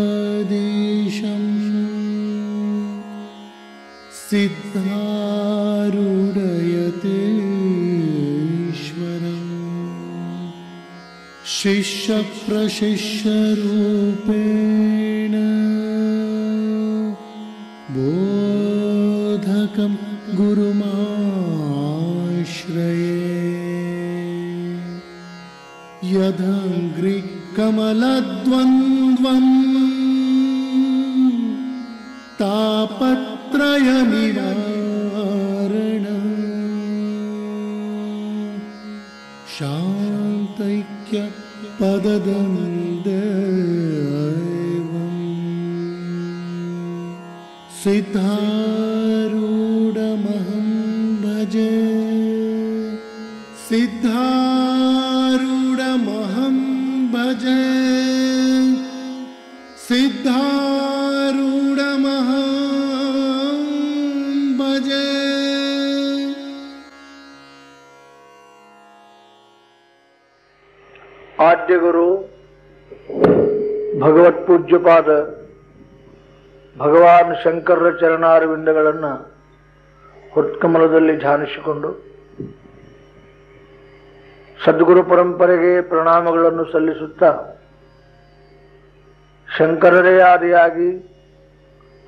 चिदम्बरमठाधीशं सिद्धारूढयतीश्वरम् शिष्यप्रशिष्यरूपेण बोधकं गुरुमाश्रये यदङ्घ्रिकमलद्वन्द्वं तापत्रयनिवारणं शान्तैक्यपददं सिद्धारूढमहं भजे सिद्धारूढमहं भजे सिद्धारूढमहं भजे। आद्य गुरु ಭಗವತ್ ಪೂಜ್ಯಪಾದ ಭಗವಾನ್ ಶಂಕರರ ಚರಣಾರವಿಂದಗಳನ್ನು ಹೊತ್ಕಮಲದಲ್ಲಿ ಧ್ಯಾನಿಸಿಕೊಂಡು ಸದ್ಗುರು ಪರಂಪರೆಗೆ ಪ್ರಣಾಮಗಳನ್ನು ಸಲ್ಲಿಸುತ್ತಾ ಶಂಕರರೇ ಆದಿಯಾಗಿ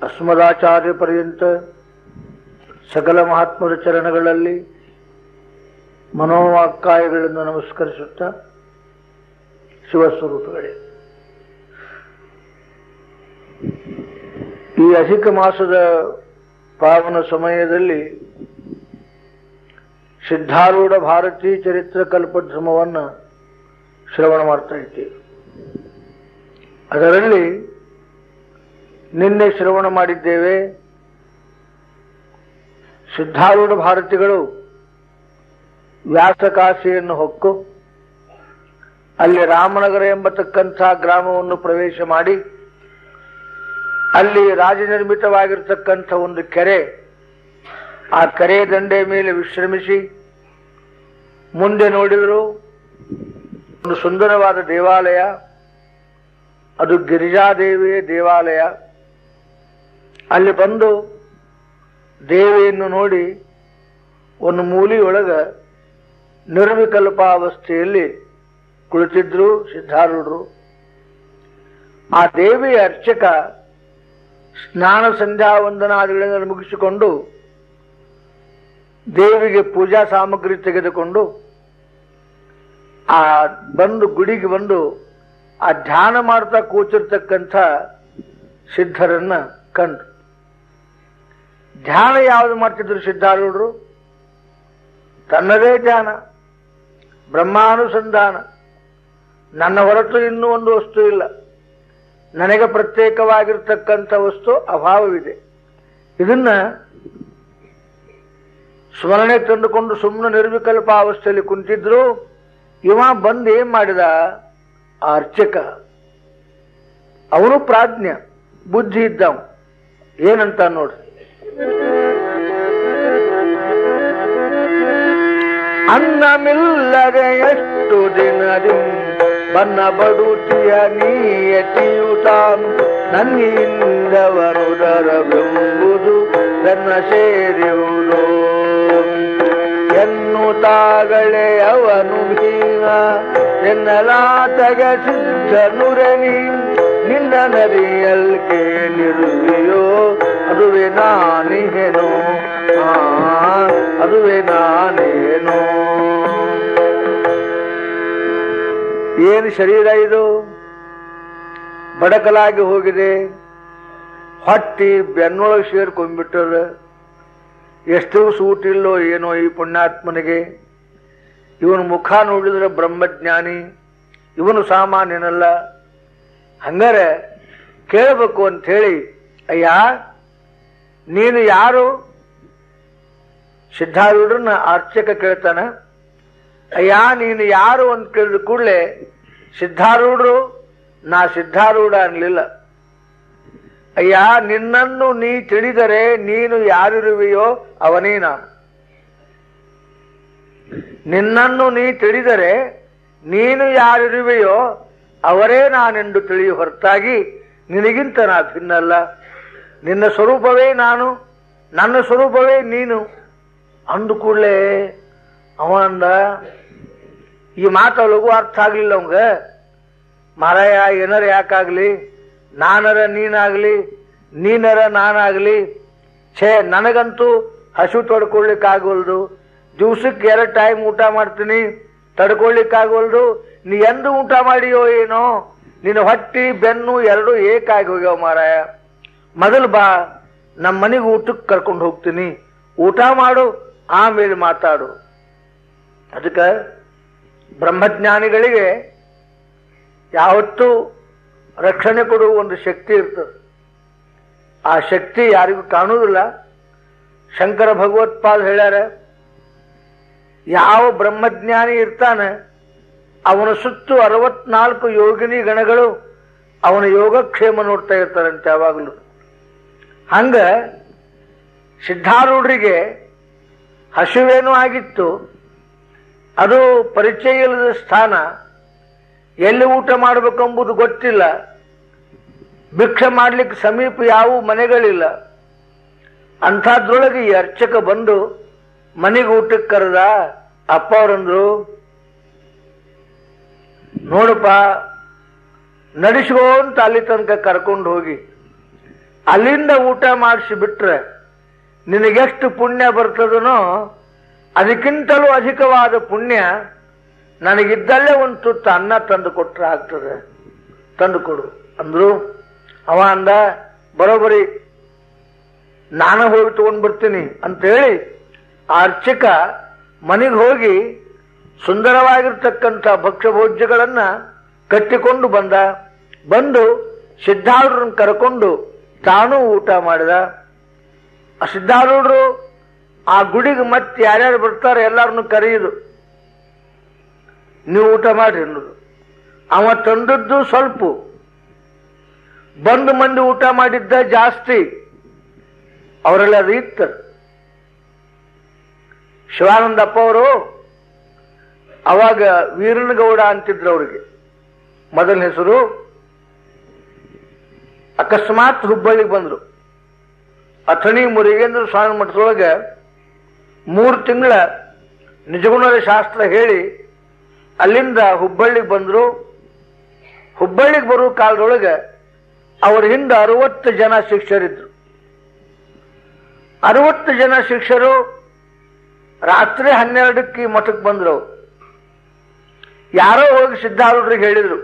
ಅಸ್ಮದಾಚಾರ್ಯ ಪರ್ಯಂತ ಸಕಲ ಮಹಾತ್ಮರ ಚರಣಗಳಲ್ಲಿ ಮನೋವಾಕ್ಕಾಯಗಳಿಂದ ನಮಸ್ಕರಿಸುತ್ತಾ ಶಿವಸ್ವರೂಪಗಳೇ, ಈ ಅಧಿಕ ಮಾಸದ ಪಾವನ ಸಮಯದಲ್ಲಿ ಸಿದ್ಧಾರೂಢ ಭಾರತೀ ಚರಿತ್ರ ಕಲ್ಪದ್ರಮವನ್ನು ಶ್ರವಣ ಮಾಡ್ತಾ ಇದ್ದೇವೆ. ಅದರಲ್ಲಿ ನಿನ್ನೆ ಶ್ರವಣ ಮಾಡಿದ್ದೇವೆ. ಸಿದ್ಧಾರೂಢ ಭಾರತಿಗಳು ವ್ಯಾಸಕಾಶಿಯನ್ನು ಹೊಕ್ಕು ಅಲ್ಲಿ ರಾಮನಗರ ಎಂಬತಕ್ಕಂಥ ಗ್ರಾಮವನ್ನು ಪ್ರವೇಶ ಮಾಡಿ ಅಲ್ಲಿ ರಾಜನಿರ್ಮಿತವಾಗಿರತಕ್ಕಂಥ ಒಂದು ಕೆರೆ, ಆ ಕೆರೆ ದಂಡೆ ಮೇಲೆ ವಿಶ್ರಮಿಸಿ ಮುಂದೆ ನೋಡಿದರು ಒಂದು ಸುಂದರವಾದ ದೇವಾಲಯ. ಅದು ಗಿರಿಜಾದೇವಿಯ ದೇವಾಲಯ. ಅಲ್ಲಿ ಬಂದು ದೇವಿಯನ್ನು ನೋಡಿ ಒಂದು ಮೂಲೆಯೊಳಗ ನಿರ್ವಿಕಲ್ಪಾವಸ್ಥೆಯಲ್ಲಿ ಕುಳಿತಿದ್ರು ಸಿದ್ಧಾರೂಢರು. ಆ ದೇವಿಯ ಅರ್ಚಕ ಸ್ನಾನ ಸಂಧ್ಯಾ ವಂದನಾದಿಗಳನ್ನು ಮುಗಿಸಿಕೊಂಡು ದೇವಿಗೆ ಪೂಜಾ ಸಾಮಗ್ರಿ ತೆಗೆದುಕೊಂಡು ಗುಡಿಗೆ ಬಂದು ಆ ಧ್ಯಾನ ಮಾಡ್ತಾ ಕೂತಿರ್ತಕ್ಕಂಥ ಸಿದ್ಧರನ್ನ ಕಂಡು. ಧ್ಯಾನ ಯಾವುದು ಮಾಡ್ತಿದ್ರು ಸಿದ್ಧಾರೂಢರು? ತನ್ನದೇ ಧ್ಯಾನ, ಬ್ರಹ್ಮಾನುಸಂಧಾನ. ನನ್ನ ಹೊರತು ಇನ್ನೂ ಒಂದು ವಸ್ತು ಇಲ್ಲ, ನನಗೆ ಪ್ರತ್ಯೇಕವಾಗಿರ್ತಕ್ಕಂಥ ವಸ್ತು ಅಭಾವವಿದೆ. ಇದನ್ನ ಸ್ಮರಣೆ ತಂದುಕೊಂಡು ಸುಮ್ಮನೆ ನಿರ್ವಿಕಲ್ಪ ಅವಸ್ಥೆಯಲ್ಲಿ ಕುಂತಿದ್ರು. ಇವ ಬಂದು ಏನ್ ಮಾಡಿದ? ಆ ಅರ್ಚಕ, ಅವನು ಪ್ರಾಜ್ಞ, ಬುದ್ಧಿ ಇದ್ದವ. ಏನಂತ ನೋಡ್ರಿ, ಅನ್ನಮಿಲ್ಲದೆ ಎಷ್ಟು ದಿನದಿಂದ ಬನ್ನ ಬಡುತಿಯ ನೀಯತಿಯುತಾಂ ನನ್ನಿಂದವರುದರವೆಂಬುದು ನನ್ನ ಸೇರಿಯುವುದು ಎನ್ನುತ್ತಾಗಲೇ ಅವನು ಭೀಮ ಎನ್ನಲಾತಗ ಸಿದ್ಧನುರನಿ ನಿನ್ನ ನದಿಯಲ್ ಕೇಳಿರುವೆಯೋ ಅದುವೆ ನಾನೇನೋ ಅದುವೆ ನಾನೇನೋ. ಏನು ಶರೀರ ಇದು? ಬಡಕಲಾಗಿ ಹೋಗಿದೆ, ಹೊಟ್ಟಿ ಬೆನ್ನೊಳಗೆ ಸೇರ್ಕೊಂಡ್ಬಿಟ್ಟದ. ಎಷ್ಟು ಸೂಟಿಲ್ಲೋ ಏನೋ ಈ ಪುಣ್ಯಾತ್ಮನಿಗೆ. ಇವನು ಮುಖ ನೋಡಿದ್ರೆ ಬ್ರಹ್ಮಜ್ಞಾನಿ, ಇವನು ಸಾಮಾನ್ಯನಲ್ಲ. ಹಂಗಾರೆ ಕೇಳಬೇಕು ಅಂತ ಹೇಳಿ, ಅಯ್ಯ ನೀನು ಯಾರು? ಸಿದ್ಧಾರೂಢರನ್ನ ಅರ್ಚಕ ಕೇಳ್ತಾನ. ಅಯ್ಯ ನೀನು ಯಾರು ಅಂತ ಕೇಳಿದ ಕೂಡಲೇ ಸಿದ್ಧಾರೂಢರು ನಾ ಸಿದ್ಧಾರೂಢ ಅನ್ಲಿಲ್ಲ. ಅಯ್ಯ ನಿನ್ನನ್ನು ನೀ ತಿಳಿದರೆ ನೀನು ಯಾರಿರುವೆಯೋ ಅವನೇ ನಾನು. ನಿನ್ನನ್ನು ನೀ ತಿಳಿದರೆ ನೀನು ಯಾರಿರುವೆಯೋ ಅವರೇ ನಾನೆಂದು ತಿಳಿಯು ಹೊರತಾಗಿ ನಿನಗಿಂತ ನಾ ಭಿನ್ನಲ್ಲ. ನಿನ್ನ ಸ್ವರೂಪವೇ ನಾನು, ನನ್ನ ಸ್ವರೂಪವೇ ನೀನು ಅಂದು ಕೂಡಲೇ ಅವ ಅಂದ. ಈ ಮಾತು ಲಘು ಅರ್ಥ ಆಗ್ಲಿಲ್ಲ ಅವಂಗ. ಮಾರಾಯ ಏನಾರ ಯಾಕಾಗ್ಲಿ, ನಾನರ ನೀನಾಗ್ಲಿ, ನೀನರ ನಾನಾಗ್ಲಿ, ಛೇ ನನಗಂತೂ ಹಸು ತಡ್ಕೊಳ್ಲಿಕ್ಕಾಗವಲ್ದು. ದಿವ್ಸಕ್ಕೆ 2 ಟೈಮ್ ಊಟ ಮಾಡ್ತೀನಿ, ತಡ್ಕೊಳ್ಲಿಕ್ಕಾಗವಲ್ದು. ನೀ ಎಂದು ಊಟ ಮಾಡಿಯೋ ಏನೋ, ನಿನ್ನ ಹೊಟ್ಟಿ ಬೆನ್ನು 2 ಏಕಾಗಿ ಹೋಗ್ಯಾವ ಮಾರಾಯ. ಮೊದಲು ಬಾ, ನಮ್ಮ ಮನೆಗೆ ಊಟಕ್ಕೆ ಕರ್ಕೊಂಡು ಹೋಗ್ತೀನಿ, ಊಟ ಮಾಡು, ಆಮೇಲೆ ಮಾತಾಡು. ಅದಕ್ಕೆ ಬ್ರಹ್ಮಜ್ಞಾನಿಗಳಿಗೆ ಯಾವತ್ತೂ ರಕ್ಷಣೆ ಕೊಡುವ ಒಂದು ಶಕ್ತಿ ಇರ್ತದೆ. ಆ ಶಕ್ತಿ ಯಾರಿಗೂ ಕಾಣುವುದಿಲ್ಲ. ಶಂಕರ ಭಗವತ್ಪಾದ ಹೇಳ್ಯಾರ, ಯಾವ ಬ್ರಹ್ಮಜ್ಞಾನಿ ಇರ್ತಾನೆ ಅವನ ಸುತ್ತು 64 ಯೋಗಿನಿ ಗಣಗಳು ಅವನ ಯೋಗಕ್ಷೇಮ ನೋಡ್ತಾ ಇರ್ತಾರಂತೆ ಯಾವಾಗಲೂ. ಹಂಗ ಸಿದ್ಧಾರೂಢರಿಗೆ ಹಸಿವೇನೂ ಆಗಿತ್ತು. ಅದು ಪರಿಚಯ ಇಲ್ಲದ ಸ್ಥಾನ, ಎಲ್ಲಿ ಊಟ ಮಾಡಬೇಕೆಂಬುದು ಗೊತ್ತಿಲ್ಲ. ಭಿಕ್ಷೆ ಮಾಡ್ಲಿಕ್ಕೆ ಸಮೀಪ ಯಾವ ಮನೆಗಳಿಲ್ಲ. ಅಂಥದ್ರೊಳಗೆ ಈ ಅರ್ಚಕ ಬಂದು ಮನೆಗೆ ಊಟಕ್ಕೆ ಕರೆದ. ಅಪ್ಪ ಅವರಂದ್ರು, ನೋಡಪ್ಪ ನಡೆಸ್ಕೊಂತ ಅಲ್ಲಿ ತನಕ ಕರ್ಕೊಂಡು ಹೋಗಿ ಅಲ್ಲಿಂದ ಊಟ ಮಾಡಿಸಿ ಬಿಟ್ರೆ ನಿನಗೆಷ್ಟು ಪುಣ್ಯ ಬರ್ತದನೋ ಅದಕ್ಕಿಂತಲೂ ಅಧಿಕವಾದ ಪುಣ್ಯ ನನಗಿದ್ದಲ್ಲೇ ಒಂದು ತುತ್ತು ಅನ್ನ ತಂದು ಕೊಟ್ರೆ ಆಗ್ತದೆ, ತಂದು ಕೊಡು ಅಂದ್ರು. ಅವ ಅಂದ, ಬರೋಬರಿ ನಾನು ಹೋಗಿ ತಗೊಂಡ್ ಬರ್ತೀನಿ ಅಂತೇಳಿ ಆ ಅರ್ಚಕ ಮನೆಗೆ ಹೋಗಿ ಸುಂದರವಾಗಿರ್ತಕ್ಕಂಥ ಭಕ್ಷ್ಯಭೋಜ್ಯಗಳನ್ನ ಕಟ್ಟಿಕೊಂಡು ಬಂದು ಸಿದ್ಧಾರೂಢರನ್ನು ಕರ್ಕೊಂಡು ತಾನೂ ಊಟ ಮಾಡಿದ. ಆ ಸಿದ್ಧಾರೂಢರು ಆ ಗುಡಿಗೆ ಮತ್ತೆ ಯಾರ್ಯಾರು ಬರ್ತಾರೆ ಎಲ್ಲರನ್ನು ಕರೆಯುದು, ನೀವು ಊಟ ಮಾಡ್ರಿ ಅನ್ನೋದು. ಅವ ತಂದದ್ದು ಸ್ವಲ್ಪ, ಬಂದು ಮಂದಿ ಊಟ ಮಾಡಿದ್ದ ಜಾಸ್ತಿ. ಅವರೆಲ್ಲ ಅದು ಇತ್ತು. ಶಿವಾನಂದಪ್ಪ ಅವರು ಅವಾಗ ವೀರನಗೌಡ ಅಂತಿದ್ರು ಅವ್ರಿಗೆ ಮೊದಲ ಹೆಸರು. ಅಕಸ್ಮಾತ್ ಹುಬ್ಬಳ್ಳಿಗೆ ಬಂದ್ರು. ಅಥಣಿ ಮುರುಗೇಂದ್ರ ಸ್ವಾಮಿ ಮಠದೊಳಗೆ 3 ತಿಂಗಳ ನಿಜಗುಣದ ಶಾಸ್ತ್ರ ಹೇಳಿ ಅಲ್ಲಿಂದ ಹುಬ್ಬಳ್ಳಿಗೆ ಬಂದ್ರು. ಹುಬ್ಬಳ್ಳಿಗೆ ಬರುವ ಕಾಲದೊಳಗೆ ಅವ್ರ ಹಿಂದೆ 60 ಜನ ಶಿಷ್ಯರಿದ್ರು. 60 ಜನ ಶಿಷ್ಯರು ರಾತ್ರಿ 12ಕ್ಕೆ ಮಠಕ್ಕೆ ಬಂದ್ರು. ಯಾರೋ ಹೋಗಿ ಸಿದ್ಧಾರೂಢರಿಗೆ ಹೇಳಿದ್ರು,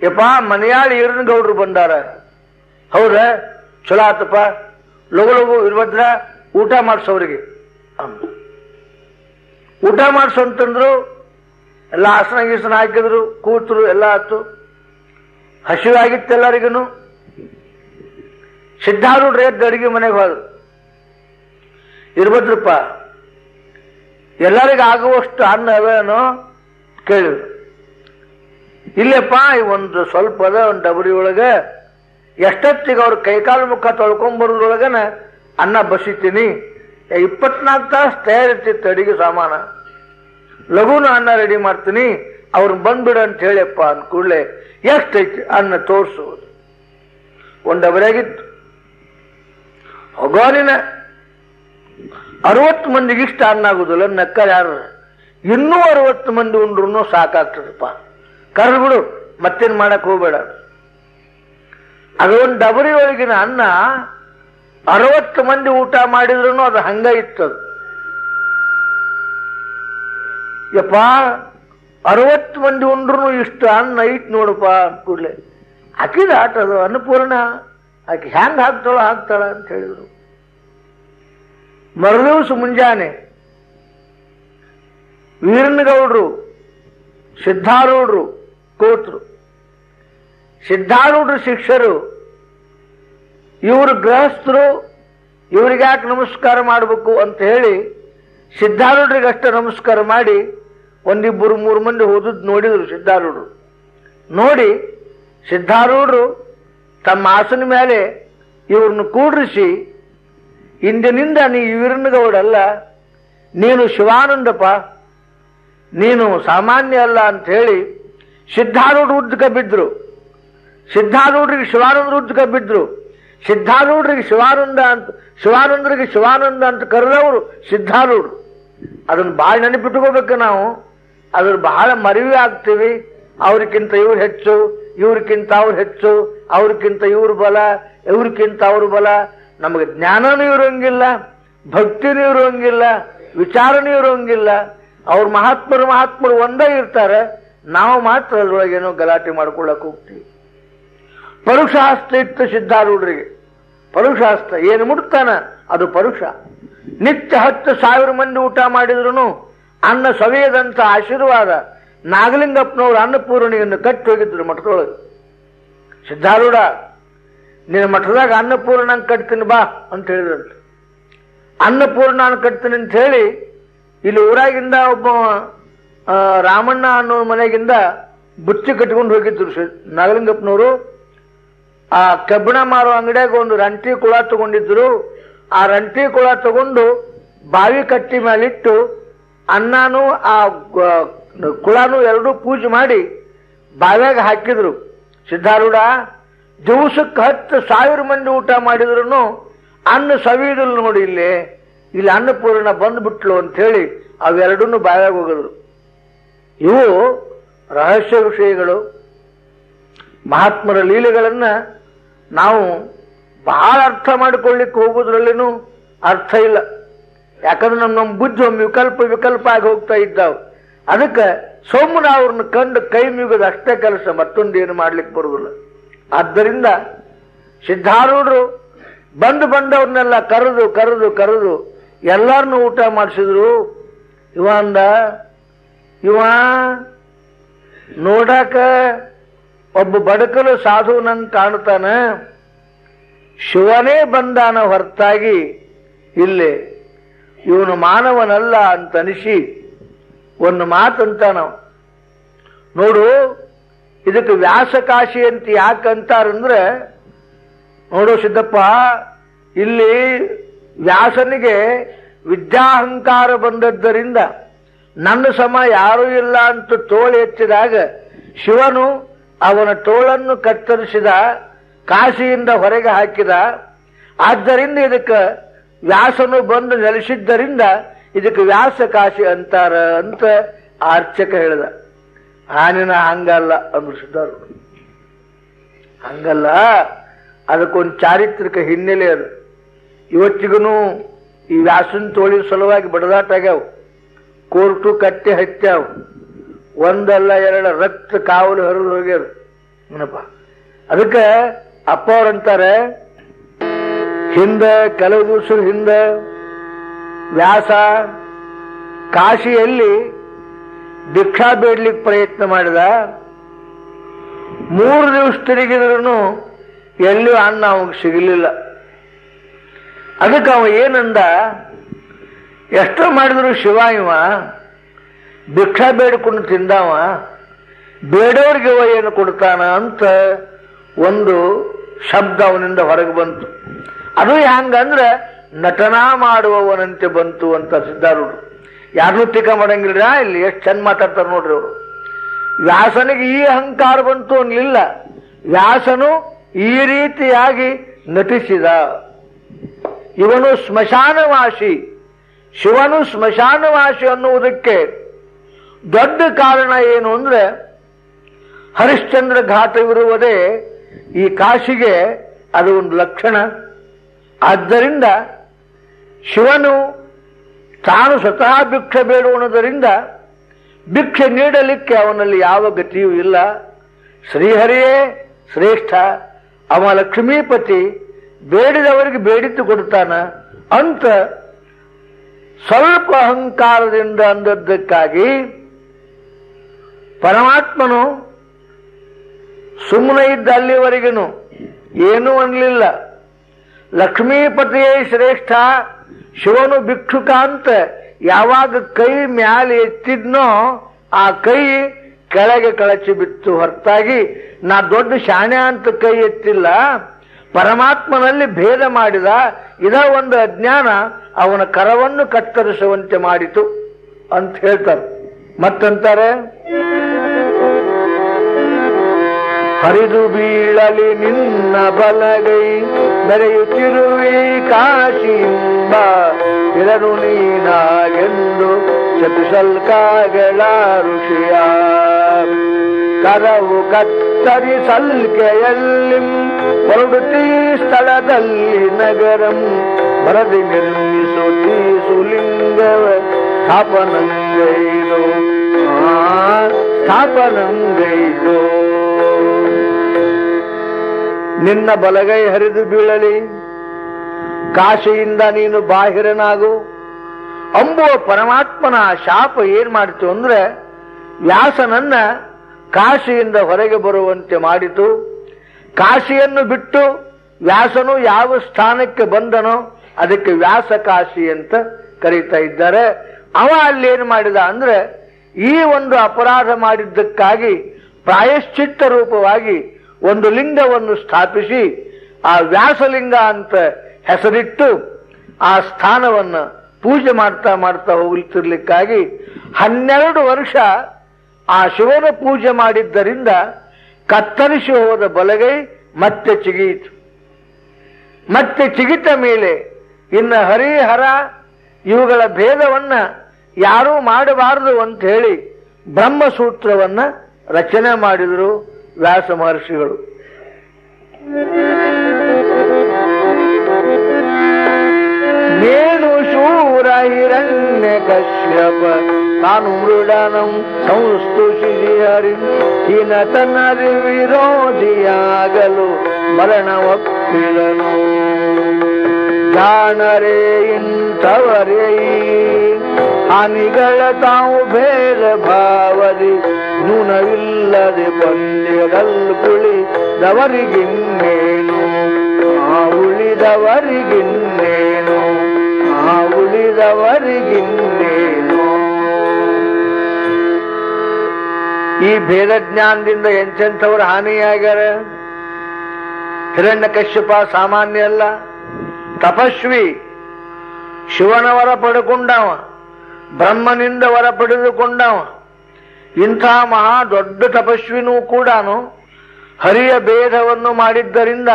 ಯಪ್ಪ ಮನೆಯಾಳ ಈರನಗೌಡ್ರು ಬಂದಾರ. ಹೌದಾ, ಚಲೋ ಆತಪ್ಪ, ಲಗು ಲಗು ಇರ್ಭದ್ರ ಊಟ ಮಾಡ್ಸೋರಿಗೆ ಅಂದ್ರು. ಊಟ ಮಾಡ್ಸು ಅಂತಂದ್ರು. ಎಲ್ಲ ಆಸನ ಗೀಸನ ಹಾಕಿದ್ರು, ಕೂತರು, ಎಲ್ಲ ಆಯ್ತು. ಹಸಿವಾಗಿತ್ತು ಎಲ್ಲರಿಗೂ. ಸಿದ್ಧಾರೂಢರು ಎದ್ದು ಅಡಿಗೆ ಮನೆಗೆ ಹೋದ್ರು. ಇರ್ಭದ್ರಪ್ಪ ಎಲ್ಲರಿಗೂ ಆಗುವಷ್ಟು ಅನ್ನ ಅವೇನೋ ಕೇಳಿದ್ರು. ಇಲ್ಲಪ್ಪ ಒಂದು ಸ್ವಲ್ಪ ಅದ, ಒಂದು ಡಬರಿ ಒಳಗೆ ಎಷ್ಟೊತ್ತಿಗೆ ಅವ್ರ ಕೈಕಾಲು ಮುಖ ತೊಳ್ಕೊಂಬರೋದ್ರೊಳಗನ ಅನ್ನ ಬಸಿತೀನಿ. 24 ತಾಸು ತಯಾರಿರ್ತಿತ್ತು ಅಡಿಗೆ ಸಾಮಾನ. ಲಘುನ ಅನ್ನ ರೆಡಿ ಮಾಡ್ತೀನಿ, ಅವ್ರನ್ನ ಬಂದ್ಬಿಡು ಅಂತ ಹೇಳಿಯಪ್ಪ ಅಂದ ಕೂಡಲೇ ಎಷ್ಟೈತಿ ಅನ್ನ ತೋರಿಸುವುದು. ಒಂದು ಡಬರಿಯಾಗಿತ್ತು. ಹೋಗೋನಿನ 60 ಮಂದಿಗೆ ಇಷ್ಟ ಅನ್ನ ಆಗುದಿಲ್ಲ. ನಕ್ಕರ್ ಯಾರು, ಇನ್ನೂ 60 ಮಂದಿ ಉಂಡ್ರು ಸಾಕಾಗ್ತದಪ್ಪ, ಕರೆದು ಬಿಡು, ಮತ್ತೇನ್ ಮಾಡಕ್ ಹೋಗ್ಬೇಡ. ಅದೊಂದು ಡಬರಿ ಒಳಗಿನ ಅನ್ನ 60 ಮಂದಿ ಊಟ ಮಾಡಿದ್ರು ಅದು ಹಂಗ ಇತ್ತದು. ಯಪ್ಪ 60 ಮಂದಿ ಉಂಡ್ರು ಇಷ್ಟು ಅನ್ನ ಐತ್ ನೋಡಪ್ಪ ಕೂಡ್ಲೆ. ಹಾಕಿದ ಆಟದು ಅನ್ನಪೂರ್ಣ ಆಕೆ ಹ್ಯಾಂಗ ಹಾಕ್ತಾಳ ಅಂತ ಹೇಳಿದ್ರು. ಮರುದಿವಸ ಮುಂಜಾನೆ ವೀರನಗೌಡರು ಸಿದ್ಧಾರೂಢರು ಕೂತರು. ಸಿದ್ಧಾರೂಢರು ಶಿಷ್ಯರು, ಇವರು ಗೃಹಸ್ಥರು, ಇವ್ರಿಗ್ಯಾಕೆ ನಮಸ್ಕಾರ ಮಾಡಬೇಕು ಅಂತ ಹೇಳಿ ಸಿದ್ಧಾರೂಢರಿಗಷ್ಟೇ ನಮಸ್ಕಾರ ಮಾಡಿ ಒಂದಿಬ್ಬರು ಮೂರು ಮಂದಿ ಹೋದದ್ದು ನೋಡಿದ್ರು. ಸಿದ್ಧಾರೂಢರು ನೋಡಿ ಸಿದ್ಧಾರೂಢರು ತಮ್ಮ ಆಸನ ಮೇಲೆ ಇವ್ರನ್ನ ಕೂಡ್ರಿಸಿ, ಇಂದಿನಿಂದ ನೀ ವೀರನಗೌಡಲ್ಲ, ನೀನು ಶಿವಾನಂದಪ್ಪ, ನೀನು ಸಾಮಾನ್ಯ ಅಲ್ಲ ಅಂತ ಹೇಳಿ ಸಿದ್ಧಾರೂಢರು ಉದ್ದಕ ಬಿದ್ರು. ಸಿದ್ಧಾರೂಢರಿಗೆ ಶಿವಾನಂದರು ಉದ್ದಕ ಬಿದ್ರು. ಸಿದ್ಧಾರೂಢರಿಗೆ ಶಿವಾನಂದರಿಗೆ ಶಿವಾನಂದ ಅಂತ ಕರೆದವರು ಸಿದ್ಧಾರೂಢರು. ಅದನ್ನು ಬಹಳ ನೆನಪಿಟ್ಕೋಬೇಕು ನಾವು. ಅದ್ರ ಬಹಳ ಮರಿವಿ ಆಗ್ತೀವಿ. ಅವ್ರಿಗಿಂತ ಇವ್ರು ಹೆಚ್ಚು, ಇವ್ರಿಗಿಂತ ಅವ್ರು ಹೆಚ್ಚು, ಅವ್ರಿಗಿಂತ ಇವ್ರು ಬಲ, ಇವ್ರಿಗಿಂತ ಅವ್ರು ಬಲ. ನಮಗೆ ಜ್ಞಾನನೂ ಇರೋಂಗಿಲ್ಲ, ಭಕ್ತಿನೂ ಇರೋಂಗಿಲ್ಲ, ವಿಚಾರನೂ ಇರೋಂಗಿಲ್ಲ. ಅವ್ರ ಮಹಾತ್ಮರು ಒಂದೇ ಇರ್ತಾರೆ, ನಾವು ಮಾತ್ರ ಅದ್ರೊಳಗೇನೋ ಗಲಾಟೆ ಮಾಡ್ಕೊಳ್ಳಕ್ ಹೋಗ್ತೀವಿ. ಪರುಷಾಸ್ತ್ರ ಇತ್ತು ಸಿದ್ಧಾರೂಢರಿಗೆ. ಪರುಷಾಸ್ತ್ರ ಏನು ಮುಟ್ತಾನ ಅದು ಪರುಷ. ನಿತ್ಯ 10,000 ಮಂದಿ ಊಟ ಮಾಡಿದ್ರು ಅನ್ನ ಸವಿಯದಂತ ಆಶೀರ್ವಾದ ನಾಗಲಿಂಗಪ್ಪನವರು ಅನ್ನಪೂರ್ಣಿಯನ್ನು ಕಟ್ಟಿ ಹೋಗಿದ್ರು ಮಠದೊಳಗೆ. ಸಿದ್ಧಾರೂಢ, ನಿನ್ನ ಮಠದಾಗ ಅನ್ನಪೂರ್ಣ ಕಟ್ತೀನಿ ಬಾ ಅಂತ ಹೇಳಿದ್ರಂತೆ. ಅನ್ನಪೂರ್ಣ ಕಟ್ತೀನಿ ಅಂತ ಹೇಳಿ ಇಲ್ಲಿ ಊರಾಗಿಂದ ಒಬ್ಬ ರಾಮಣ್ಣ ಅನ್ನೋ ಮನೆಗಿಂದ ಬುಚ್ಚಿ ಕಟ್ಕೊಂಡು ಹೋಗಿದ್ರು ನಾಗಲಿಂಗಪ್ಪನವರು. ಆ ಕಬ್ಬಣ ಮಾರೋ ಅಂಗಡಿಯಾಗ ಒಂದು ರಂಟಿ ಕುಳ ತಗೊಂಡಿದ್ರು. ಆ ರಂಟಿ ಕುಳ ತಗೊಂಡು ಬಾವಿ ಕಟ್ಟಿ ಮೇಲಿಟ್ಟು ಅನ್ನನೂ ಆ ಕುಳನೂ ಎರಡೂ ಪೂಜೆ ಮಾಡಿ ಬಾವ್ಯಾಗ ಹಾಕಿದ್ರು. ಸಿದ್ಧಾರೂಢ, ದಿವಸಕ್ಕೆ 10,000 ಮಂದಿ ಊಟ ಮಾಡಿದ್ರು ಅನ್ನ ಸವಿಯುದಿಲ್ಲ ನೋಡಿ, ಇಲ್ಲಿ ಅನ್ನಪೂರ್ಣ ಬಂದ್ಬಿಟ್ಲು ಅಂತ ಹೇಳಿ ಅವೆರಡನ್ನೂ ಬಾವ್ಯಾಗ ಹೋಗಿದ್ರು. ಇವು ರಹಸ್ಯ ವಿಷಯಗಳು. ಮಹಾತ್ಮರ ಲೀಲೆಗಳನ್ನ ನಾವು ಬಹಳ ಅರ್ಥ ಮಾಡಿಕೊಳ್ಳಿಕ್ಕೆ ಹೋಗೋದ್ರಲ್ಲಿನೂ ಅರ್ಥ ಇಲ್ಲ. ಯಾಕಂದ್ರೆ ನಮ್ಮ ಬುದ್ಧಿ ಒಮ್ಮೆ ವಿಕಲ್ಪ ಆಗಿ ಹೋಗ್ತಾ ಇದ್ದಾವೆ. ಅದಕ್ಕೆ ಸೋಮನ ಅವ್ರನ್ನ ಕಂಡು ಕೈ ಮುಗಿದ ಅಷ್ಟೇ ಕೆಲಸ, ಮತ್ತೊಂದೇನು ಮಾಡ್ಲಿಕ್ಕೆ ಬರುವುದಿಲ್ಲ. ಆದ್ದರಿಂದ ಸಿದ್ಧಾರೂಢರು ಬಂದವ್ರನ್ನೆಲ್ಲ ಕರೆದು ಎಲ್ಲಾರನ್ನೂ ಊಟ ಮಾಡಿಸಿದ್ರು. ಇವ ನೋಡಾಕ ಒಬ್ಬ ಬಡಕಲು ಸಾಧು ನಂಗೆ ಕಾಣ್ತಾನ, ಶಿವನೇ ಬಂದಾನ ಹೊರತಾಗಿ ಇಲ್ಲೇ ಇವನು ಮಾನವನಲ್ಲ ಅಂತ ಅನಿಸಿ ಒಂದು ಮಾತಂತ ನಾವು ನೋಡು. ಇದಕ್ಕೆ ವ್ಯಾಸಕಾಶಿ ಅಂತ ಯಾಕಂತಾರಂದ್ರೆ, ನೋಡು ಸಿದ್ದಪ್ಪ, ಇಲ್ಲಿ ವ್ಯಾಸನಿಗೆ ವಿದ್ಯಾಹಂಕಾರ ಬಂದದ್ದರಿಂದ ನನ್ನ ಸಮ ಯಾರೂ ಇಲ್ಲ ಅಂತ ತೋಳು ಎತ್ತಿದಾಗ ಶಿವನು ಅವನ ತೋಳನ್ನು ಕತ್ತರಿಸಿದ, ಕಾಶಿಯಿಂದ ಹೊರಗೆ ಹಾಕಿದ. ಆದ್ದರಿಂದ ಇದಕ್ಕೆ ವ್ಯಾಸನು ಬಂದು ನೆಲೆಸಿದ್ದರಿಂದ ಇದಕ್ಕೆ ವ್ಯಾಸ ಕಾಶಿ ಅಂತಾರ ಅಂತ ಅರ್ಚಕ ಹೇಳಿದ. ಆನಿನ ಹಂಗಲ್ಲ ಅಂದ್ರಿಸಿದರು. ಹಂಗಲ್ಲ, ಅದಕ್ಕೊಂದು ಚಾರಿತ್ರಿಕ ಹಿನ್ನೆಲೆ ಅದು. ಇವತ್ತಿಗೂ ಈ ವ್ಯಾಸನ ತೋಳಿನ ಸಲುವಾಗಿ ಬಡದಾಟ ಆಗ್ಯಾವ, ಕೋರ್ಟು ಕಟ್ಟಿ ಹತ್ಯಾವ, ಒಂದಲ್ಲ ಎರಡು ರಕ್ತ ಕಾವಲು ಹರಿದು ಹೋಗ್ಯಾರ. ಏನಪ್ಪ, ಅದಕ್ಕೆ ಅಪ್ಪ ಅವ್ರಂತಾರೆ, ಕೆಲವು ದಿವಸದ ಹಿಂದೆ ವ್ಯಾಸ ಕಾಶಿಯಲ್ಲಿ ಭಿಕ್ಷಾ ಬೇಡ್ಲಿಕ್ಕೆ ಪ್ರಯತ್ನ ಮಾಡಿದ. 3 ದಿವಸ ತಿರುಗಿದ್ರು ಎಲ್ಲಿಯೂ ಅನ್ನ ಅವಾಗ ಸಿಗಲಿಲ್ಲ. ಅದಕ್ಕೆ ಅವ ಏನಂದ, ಎಷ್ಟೋ ಮಾಡಿದ್ರು ಶಿವ ಇವ ಭಿಕ್ಷಾ ಬೇಡ್ಕೊಂಡು ತಿಂದವ, ಬೇಡವ್ರಿಗೆ ಇವ ಏನು ಕೊಡ್ತಾನ ಅಂತ ಒಂದು ಶಬ್ದ ಅವನಿಂದ ಹೊರಗೆ ಬಂತು. ಅದು ಹ್ಯಾಂಗಂದ್ರೆ ನಟನಾ ಮಾಡುವವನಂತೆ ಬಂತು ಅಂತ ಸಿದ್ಧಾರೂಢರು. ಯಾರನ್ನೂ ಟೀಕಾ ಮಾಡಂಗಿಲ್ಲ. ಇಲ್ಲಿ ಎಷ್ಟು ಚಂದ ಮಾತಾಡ್ತಾರೆ ನೋಡ್ರಿ ಅವರು. ವ್ಯಾಸನಿಗೆ ಈ ಅಹಂಕಾರ ಬಂತು ಅನ್ನಲಿಲ್ಲ, ವ್ಯಾಸನು ಈ ರೀತಿಯಾಗಿ ನಟಿಸಿದ. ಇವನು ಸ್ಮಶಾನವಾಸಿ, ಶಿವನು ಸ್ಮಶಾನವಾಸಿ ಅನ್ನುವುದಕ್ಕೆ ದೊಡ್ಡ ಕಾರಣ ಏನು ಅಂದ್ರೆ, ಹರಿಶ್ಚಂದ್ರ ಘಾತವಿರುವುದೇ ಈ ಕಾಶಿಗೆ ಅದು ಒಂದು ಲಕ್ಷಣ. ಆದ್ದರಿಂದ ಶಿವನು ತಾನು ಸ್ವತಃ ಭಿಕ್ಷೆ ಬೇಡುವುದರಿಂದ ಭಿಕ್ಷೆ ನೀಡಲಿಕ್ಕೆ ಅವನಲ್ಲಿ ಯಾವ ಗತಿಯೂ ಇಲ್ಲ. ಶ್ರೀಹರಿಯೇ ಶ್ರೇಷ್ಠ, ಅವ ಲಕ್ಷ್ಮೀಪತಿ ಬೇಡಿದವರಿಗೆ ಬೇಡಿದ್ದು ಕೊಡ್ತಾನ ಅಂತ ಸ್ವಲ್ಪ ಅಹಂಕಾರದಿಂದ ಅಂದದ್ದಕ್ಕಾಗಿ ಪರಮಾತ್ಮನು ಸುಮ್ಮನೆ ಇದ್ದ ಅಲ್ಲಿವರೆಗೂ ಏನೂ ಅನ್ನಲಿಲ್ಲ. ಲಕ್ಷ್ಮೀಪತಿಯೇ ಶ್ರೇಷ್ಠ, ಶಿವನು ಭಿಕ್ಷುಕ ಅಂತ ಯಾವಾಗ ಕೈ ಮ್ಯಾಲೆ ಎತ್ತಿದ್ನೋ ಆ ಕೈ ಕೆಳಗೆ ಕಳಚಿ ಬಿತ್ತು. ಹೊರತಾಗಿ ನಾ ದೊಡ್ಡ ಶಾಣೆ ಅಂತ ಕೈ ಎತ್ತಿಲ್ಲ, ಪರಮಾತ್ಮನಲ್ಲಿ ಭೇದ ಮಾಡಿದ ಇದ ಒಂದು ಅಜ್ಞಾನ ಅವನ ಕರವನ್ನು ಕತ್ತರಿಸುವಂತೆ ಮಾಡಿತು ಅಂತ ಹೇಳ್ತಾರೆ. ಮತ್ತಂತಾರೆ, ಹರಿದು ಬೀಳಲಿ ನಿನ್ನ ಬಲಗೈ ಮೆರೆಯುತ್ತಿರುವೆ ಕಾಶಿಂಬ ಇರನು ನೀನಾಗೆಂದು ಚತುಸಲ್ಕಾಗಳ ಋಷಿಯ ಕರವು ಕತ್ತರಿ ಸಲ್ಕೆಯಲ್ಲಿ ಹೊರಡುತ್ತೀ ಸ್ಥಳದಲ್ಲಿ ನಗರಂ ಬರದಿ ನಿರ್ಮಿಸುತ್ತೀ ಸುಲಿಂಗವ ಸ್ಥಾಪನಂಗೈದು ಸ್ಥಾಪನಂಗೈದು. ನಿನ್ನ ಬಲಗೈ ಹರಿದು ಬೀಳಲಿ, ಕಾಶಿಯಿಂದ ನೀನು ಬಾಹಿರನಾಗು ಅಂಬುವ ಪರಮಾತ್ಮನ ಶಾಪ ಏನ್ ಮಾಡಿತು ಅಂದ್ರೆ ವ್ಯಾಸನನ್ನ ಕಾಶಿಯಿಂದ ಹೊರಗೆ ಬರುವಂತೆ ಮಾಡಿತು. ಕಾಶಿಯನ್ನು ಬಿಟ್ಟು ವ್ಯಾಸನು ಯಾವ ಸ್ಥಾನಕ್ಕೆ ಬಂದನೋ ಅದಕ್ಕೆ ವ್ಯಾಸ ಕಾಶಿ ಅಂತ ಕರೀತಾ ಇದ್ದಾರೆ. ಅವ ಅಲ್ಲೇನು ಮಾಡಿದ ಅಂದ್ರೆ ಈ ಒಂದು ಅಪರಾಧ ಮಾಡಿದ್ದಕ್ಕಾಗಿ ಪ್ರಾಯಶ್ಚಿತ್ತ ರೂಪವಾಗಿ ಒಂದು ಲಿಂಗವನ್ನು ಸ್ಥಾಪಿಸಿ ಆ ವ್ಯಾಸಲಿಂಗ ಅಂತ ಹೆಸರಿಟ್ಟು ಆ ಸ್ಥಾನವನ್ನ ಪೂಜೆ ಮಾಡ್ತಾ ಮಾಡ್ತಾ ಹೋಗ್ತಿರ್ಲಿಕ್ಕಾಗಿ 12 ವರ್ಷ ಆ ಶಿವನ ಪೂಜೆ ಮಾಡಿದ್ದರಿಂದ ಕತ್ತರಿಸಿ ಹೋದ ಬಲಗೈ ಮತ್ತೆ ಚಿಗಿಯಿತು. ಮತ್ತೆ ಚಿಗಿತ ಮೇಲೆ ಇನ್ನು ಹರಿಹರ ಇವುಗಳ ಭೇದವನ್ನ ಯಾರೂ ಮಾಡಬಾರದು ಅಂತ ಹೇಳಿ ಬ್ರಹ್ಮಸೂತ್ರವನ್ನ ರಚನೆ ಮಾಡಿದರು ವ್ಯಾಸ ಮಹರ್ಷಿಗಳು. ನೇನು ಶೂರ ಹಿರಣ್ಯ ಕಶ್ಯಪ ತಾನು ಮೃಡನಂ ಸಂಸ್ತುಷಿ ಹರಿ ಹೀನ ತನ್ನರಿ ವಿರೋಧಿಯಾಗಲು ಮರಣ ಒಪ್ಪಿದನು. ಜಾಣರೇ ಇಂಥವರೇ ಹಾನಿಗಳ ತಾವು ಭೇದ ಭಾವದಿ ನುಣವಿಲ್ಲದೆ ಪಂದ್ಯಗಲ್ಕುಳಿದವರಿಗಿನ್ನೇನು ಉಳಿದವರಿಗಿನ್ನೇನು ಉಳಿದವರಿಗಿನ್ನೇನು. ಈ ಭೇದ ಜ್ಞಾನದಿಂದ ಎಂತೆಂಥವ್ರು ಹಾನಿಯಾಗ್ಯಾರ. ಹಿರಣ್ಯಕಶ್ಯಪ ಸಾಮಾನ್ಯ ಅಲ್ಲ, ತಪಸ್ವಿ, ಶಿವನ ವರ ಪಡೆಕೊಂಡವ, ಬ್ರಹ್ಮನಿಂದ ವರ ಪಡೆದುಕೊಂಡವ. ಇಂಥ ಮಹಾ ದೊಡ್ಡ ತಪಸ್ವಿನೂ ಕೂಡ ಹರಿಯ ಭೇದವನ್ನು ಮಾಡಿದ್ದರಿಂದ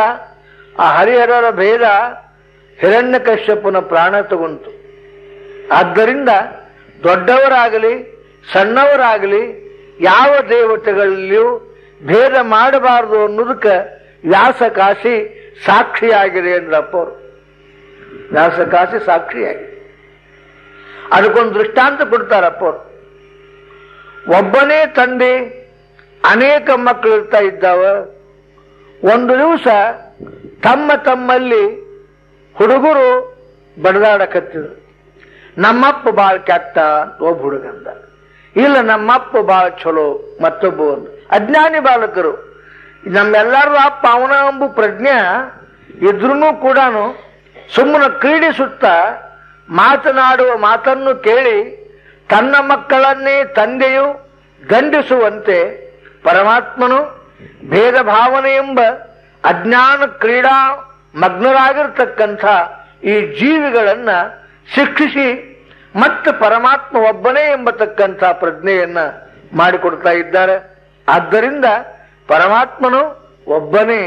ಆ ಹರಿಹರರ ಭೇದ ಹಿರಣ್ಯಕಶ್ಯಪನ ಪ್ರಾಣ ತಗೊಂತು. ಆದ್ದರಿಂದ ದೊಡ್ಡವರಾಗಲಿ ಸಣ್ಣವರಾಗಲಿ ಯಾವ ದೇವತೆಗಳಲ್ಲಿಯೂ ಭೇದ ಮಾಡಬಾರದು ಅನ್ನೋದಕ್ಕೆ ವ್ಯಾಸಕಾಶಿ ಸಾಕ್ಷಿಯಾಗಿದೆ ಎಂದ್ರಪ್ಪವರು. ವ್ಯಾಸಕಾಶಿ ಸಾಕ್ಷಿಯಾಗಿದೆ. ಅದಕ್ಕೊಂದು ದೃಷ್ಟಾಂತ ಕೊಡ್ತಾರಪ್ಪವರು. ಒಬ್ಬನೇ ತಂದೆ ಅನೇಕ ಮಕ್ಕಳು ಇರ್ತಾ ಇದ್ದಾವ. ಒಂದು ದಿವಸ ತಮ್ಮಲ್ಲಿ ಹುಡುಗರು ಬಡದಾಡಕತ್ತಿದ್ರು. ನಮ್ಮಪ್ಪ ಬಾಳ್ ಕೆಟ್ಟ ಒಬ್ಬ ಹುಡುಗಂದ, ಇಲ್ಲ ನಮ್ಮಪ್ಪ ಬಾಳ್ ಚಲೋ ಮತ್ತೊಬ್ಬ. ಒಂದು ಅಜ್ಞಾನಿ ಬಾಲಕರು. ನಮ್ಮೆಲ್ಲರೂ ಅಪ್ಪ ಅವನ ಎಂಬ ಪ್ರಜ್ಞೆ ಇದ್ರೂ ಕೂಡ ಸುಮ್ಮನೆ ಕ್ರೀಡಿಸುತ್ತ ಮಾತನಾಡುವ ಮಾತನ್ನು ಕೇಳಿ ತನ್ನ ಮಕ್ಕಳನ್ನೇ ತಂದೆಯು ದಂಡಿಸುವಂತೆ ಪರಮಾತ್ಮನು ಭೇದ ಭಾವನೆ ಎಂಬ ಅಜ್ಞಾನ ಕ್ರೀಡಾ ಮಗ್ನರಾಗಿರ್ತಕ್ಕಂಥ ಈ ಜೀವಿಗಳನ್ನ ಶಿಕ್ಷಿಸಿ ಮತ್ತೆ ಪರಮಾತ್ಮ ಒಬ್ಬನೇ ಎಂಬತಕ್ಕಂಥ ಪ್ರಜ್ಞೆಯನ್ನ ಮಾಡಿಕೊಡ್ತಾ ಇದ್ದಾರೆ. ಆದ್ದರಿಂದ ಪರಮಾತ್ಮನು ಒಬ್ಬನೇ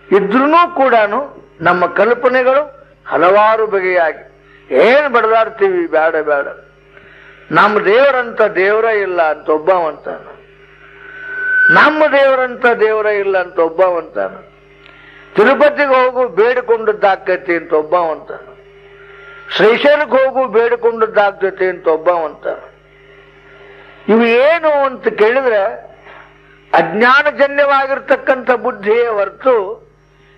ಇದ್ರೂ ಕೂಡ ನಮ್ಮ ಕಲ್ಪನೆಗಳು ಹಲವಾರು ಬಗೆಯಾಗಿ ಏನ್ ಬಡದಾಡ್ತೀವಿ. ಬೇಡ ಬೇಡ, ನಮ್ಮ ದೇವರಂತ ದೇವರ ಇಲ್ಲ ಅಂತ ಒಬ್ಬವಂತಾನ, ನಮ್ಮ ದೇವರಂತ ದೇವರ ಇಲ್ಲ ಅಂತ ಒಬ್ಬವಂತಾನ, ತಿರುಪತಿಗೆ ಹೋಗು ಬೇಡಿಕೊಂಡದ್ದಾಗ್ತೈತಿ ಅಂತ ಒಬ್ಬವಂತಾನ, ಶ್ರೀಶೈಲಕ್ಕೆ ಹೋಗು ಬೇಡಿಕೊಂಡದ್ದಾಗ್ತೈತಿ ಅಂತ ಒಬ್ಬವಂತಾನ. ಇವು ಏನು ಅಂತ ಕೇಳಿದ್ರೆ ಅಜ್ಞಾನಜನ್ಯವಾಗಿರ್ತಕ್ಕಂಥ ಬುದ್ಧಿಯೇ ಹೊರತು